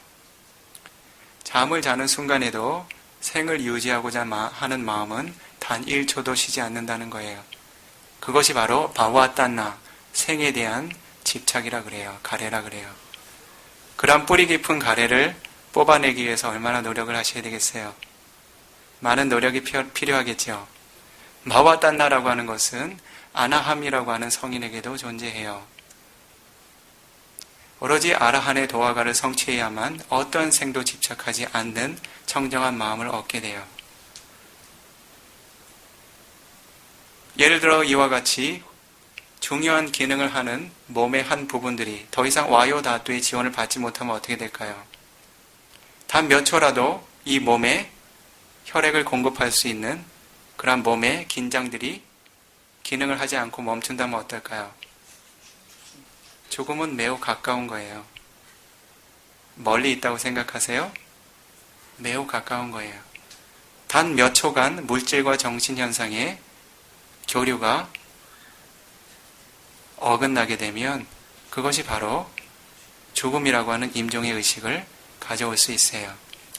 잠을 자는 순간에도 생을 유지하고자 하는 마음은 단 1초도 쉬지 않는다는 거예요. 그것이 바로 바와따나, 생에 대한 집착이라 그래요. 가래라 그래요. 그런 뿌리 깊은 가래를 뽑아내기 위해서 얼마나 노력을 하셔야 되겠어요? 많은 노력이 필요하겠죠. 마와따나라고 하는 것은 아나함이라고 하는 성인에게도 존재해요. 오로지 아라한의 도화가를 성취해야만 어떤 생도 집착하지 않는 청정한 마음을 얻게 돼요. 예를 들어 이와 같이 중요한 기능을 하는 몸의 한 부분들이 더 이상 와요 다투의 지원을 받지 못하면 어떻게 될까요? 단 몇 초라도 이 몸에 혈액을 공급할 수 있는 그런 몸의 긴장들이 기능을 하지 않고 멈춘다면 어떨까요? 죽음은 매우 가까운 거예요. 멀리 있다고 생각하세요? 매우 가까운 거예요. 단 몇 초간 물질과 정신현상의 교류가 어긋나게 되면 그것이 바로 죽음이라고 하는 임종의 의식을 가져올 수 있어요.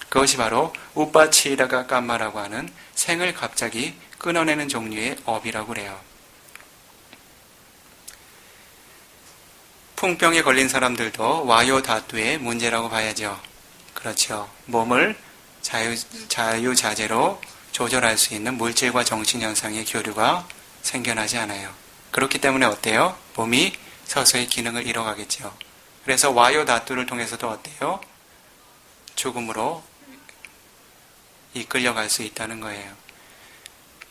그것이 바로 우빠치다가 깜마라고 하는 생을 갑자기 끊어내는 종류의 업이라고 그래요. 풍병에 걸린 사람들도 와요 다투의 문제라고 봐야죠. 그렇죠. 몸을 자유자재로 조절할 수 있는 물질과 정신현상의 교류가 생겨나지 않아요. 그렇기 때문에 어때요? 몸이 서서히 기능을 잃어가겠죠. 그래서 와요 다투를 통해서도 어때요? 죽음으로 이끌려갈 수 있다는 거예요.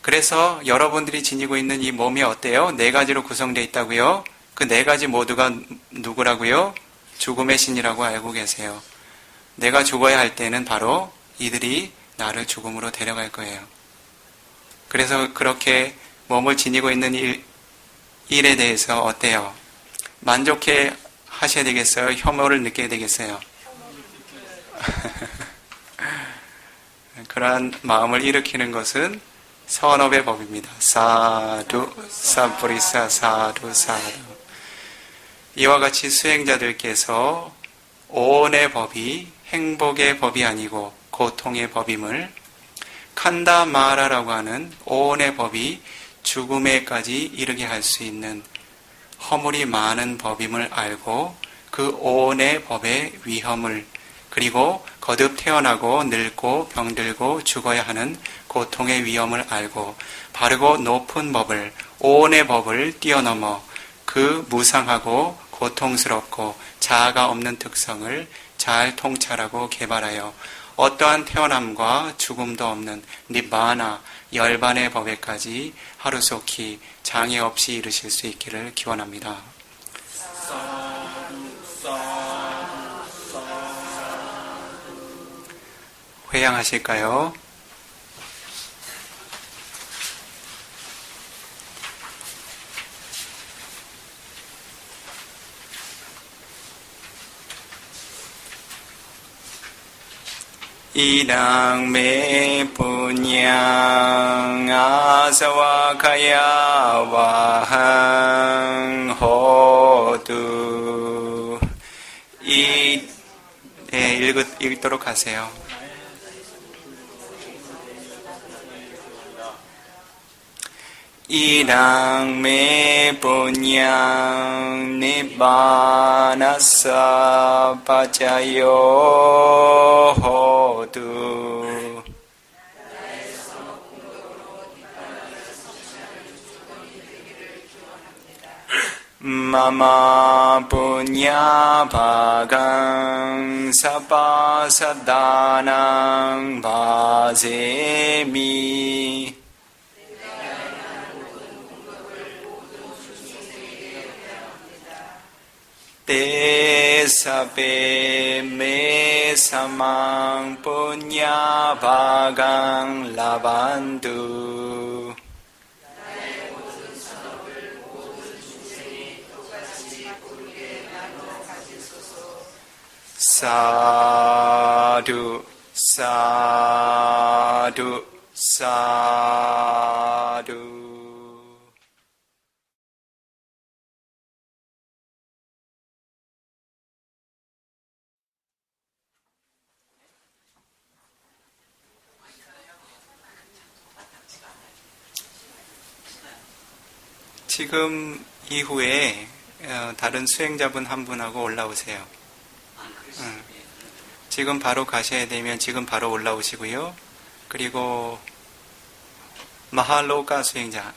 그래서 여러분들이 지니고 있는 이 몸이 어때요? 네 가지로 구성되어 있다고요? 그 네 가지 모두가 누구라고요? 죽음의 신이라고 알고 계세요. 내가 죽어야 할 때는 바로 이들이 나를 죽음으로 데려갈 거예요. 그래서 그렇게 몸을 지니고 있는 일에 대해서 어때요? 만족해 하셔야 되겠어요? 혐오를 느껴야 되겠어요? 그러한 마음을 일으키는 것은 선업의 법입니다. 사두, 사뿌리사, 사두, 사두. 이와 같이 수행자들께서 오온의 법이 행복의 법이 아니고 고통의 법임을, 칸다마라라고 하는 오온의 법이 죽음에까지 이르게 할 수 있는 허물이 많은 법임을 알고 그 오온의 법의 위험을, 그리고 거듭 태어나고 늙고 병들고 죽어야 하는 고통의 위험을 알고 바르고 높은 법을, 오온의 법을 뛰어넘어 그 무상하고 고통스럽고 자아가 없는 특성을 잘 통찰하고 개발하여 어떠한 태어남과 죽음도 없는 니바나, 열반의 법에까지 하루속히 장애 없이 이르실 수 있기를 기원합니다. 회양하실까요? 이랑 메 분양 아사와 가야 와항 호두. 읽도록 하세요. 이랑 메 분양 니바나사 파자요 호두. 마마 punya bhagang sapasadanang bhajemi. Te sape me samang punya bhagang lavantu. 사두 사두 사두. 지금 이후에 다른 수행자분 한 분하고 올라오세요. 지금 바로 가셔야 되면 지금 바로 올라오시고요. 그리고 마할로가 수행자,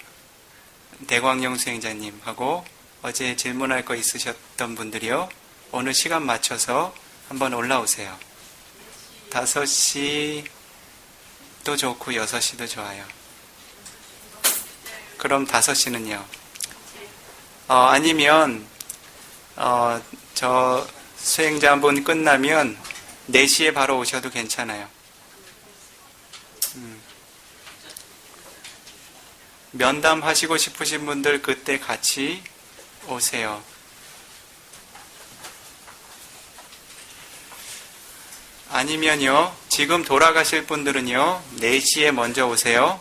대광용 수행자님하고 어제 질문할 거 있으셨던 분들이요. 오늘 시간 맞춰서 한번 올라오세요. 5시도 좋고 6시도 좋아요. 그럼 5시는요. 아니면 저 수행자분 끝나면 4시에 바로 오셔도 괜찮아요. 면담 하시고 싶으신 분들 그때 같이 오세요. 아니면요, 지금 돌아가실 분들은요, 4시에 먼저 오세요.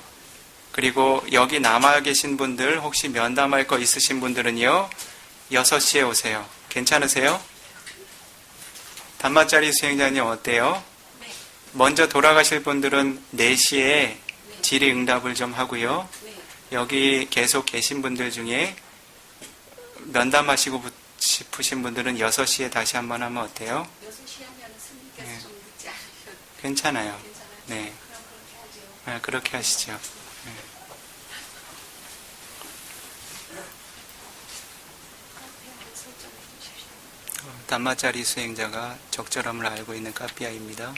그리고 여기 남아 계신 분들 혹시 면담할 거 있으신 분들은요, 6시에 오세요. 괜찮으세요? 단마짜리 수행자님 어때요? 네. 먼저 돌아가실 분들은 4시에 질의응답을 좀 하고요. 네. 여기 계속 계신 분들 중에 면담하시고 싶으신 분들은 6시에 다시 한번 하면 어때요? 6시 하면 스님께서 네. 좀 늦지 않으면 괜찮아요. 괜찮아요? 네. 그럼 그렇게 하죠. 그렇게 하시죠. 단마짜리 수행자가 적절함을 알고 있는 카피아입니다.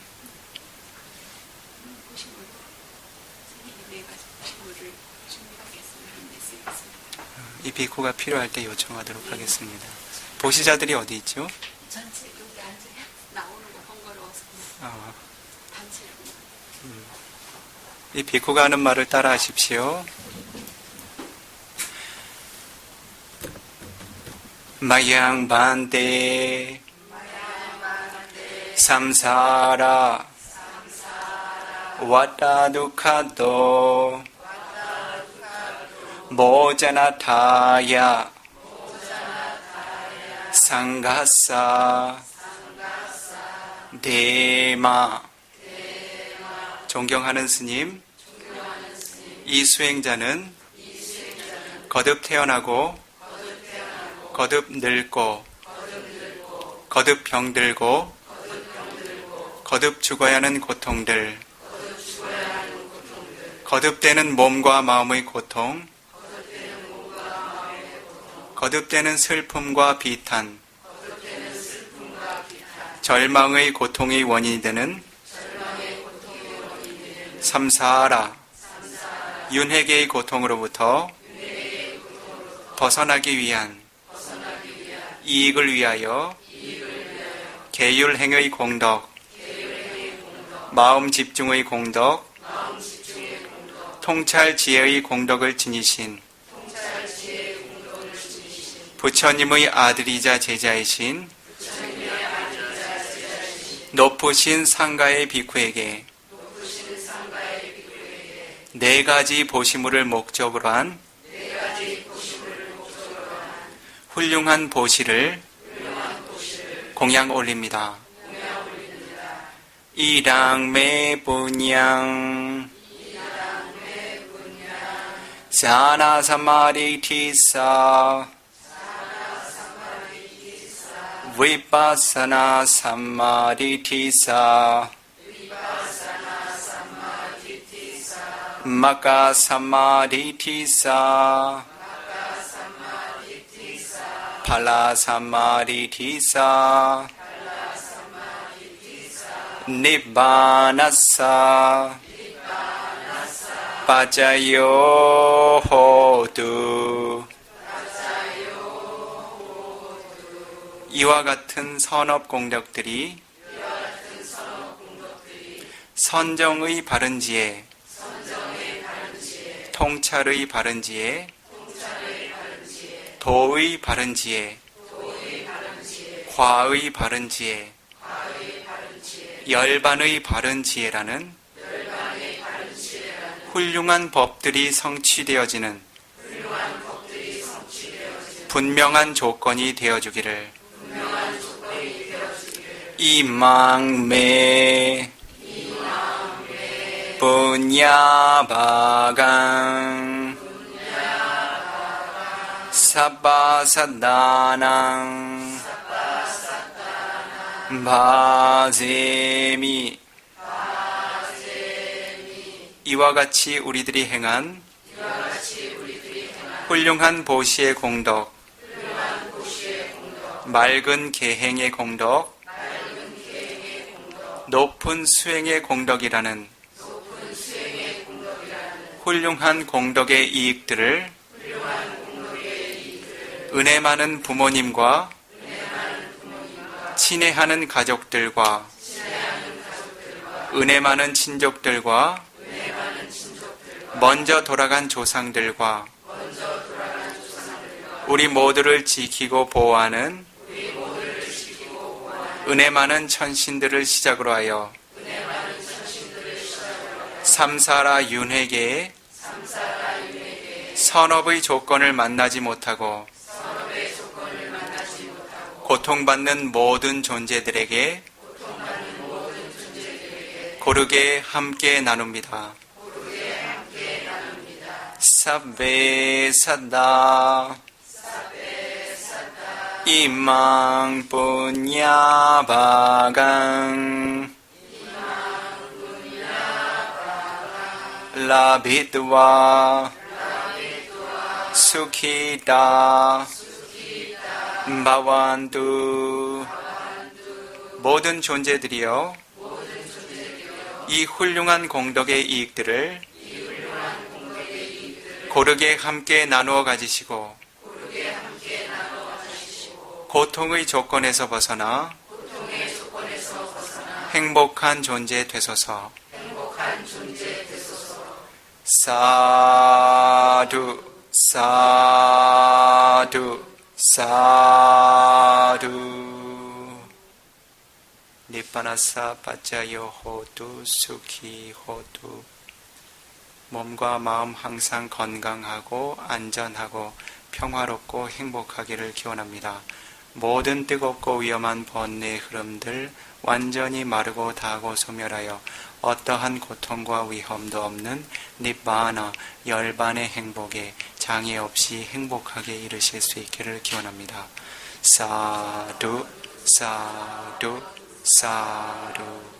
이 비코가 필요할 때 요청하도록 하겠습니다. 보시자들이 어디 있죠? 전체 여기 앉아야 나오는 거 번거로워서 단체로. 이 비코가 하는 말을 따라 하십시오. 마양 반대 삼사라 와타두카도 모자나타야 상가사 대마. 존경하는 스님, 이 수행자는 거듭 태어나고 거듭 늙고 거듭 병들고 거듭 죽어야 하는 고통들, 거듭되는 몸과 마음의 고통, 거듭되는 슬픔과 비탄, 절망의 고통의 원인이 되는 삼사라, 윤회계의 고통으로부터 벗어나기 위한 이익을 위하여 계율행의 공덕, 마음 집중의 공덕, 통찰 지혜의 공덕을 지니신 부처님의 아들이자 제자이신 높으신 상가의 비쿠에게 네 가지 보시물을 목적으로 한 훌륭한 보시를 공양 올립니다. 이랑메 분양 사나 사마리티사 위파사나 사마리티사 마카 사마리티사 팔라 사마리티사 니바나사 빠자요 호두. 이와 같은 선업 공덕들이 선정의 바른 지혜, 통찰의 바른 지혜, 도의 바른 지혜, 과의 바른 지혜, 열반의 바른 지혜라는 훌륭한 법들이 성취되어지는 분명한 조건이 되어주기를 이망매 분야바강 사바사다낭 바제미. 이와 같이 우리들이 행한 훌륭한 보시의 공덕, 맑은 계행의 공덕, 높은 수행의 공덕이라는 훌륭한 공덕의 이익들을 은혜 많은 부모님과 친애하는 가족들과 은혜 많은 친족들과 먼저 돌아간 조상들과 우리 모두를 지키고 보호하는 은혜 많은 천신들을 시작으로 하여 삼사라 윤회계에 선업의 조건을 만나지 못하고 고통받는 모든 존재들에게 고르게 함께 나눕니다. 사베사다 이망 분야바강 라비드와 수키다 바완두 모든 존재들이여 이 훌륭한 공덕의 이익들을 고르게 함께 나누어 가지시고 고통의 조건에서 벗어나 행복한 존재 되소서. 사두 사두 사두 니빠나사 빠짜요 호두 수키 호두 몸과 마음 항상 건강하고 안전하고 평화롭고 행복하기를 기원합니다. 모든 뜨겁고 위험한 번뇌의 흐름들 완전히 마르고 닿고 소멸하여 어떠한 고통과 위험도 없는 니바나 열반의 행복에 장애 없이 행복하게 이르실 수 있기를 기원합니다. 사두 사두 사두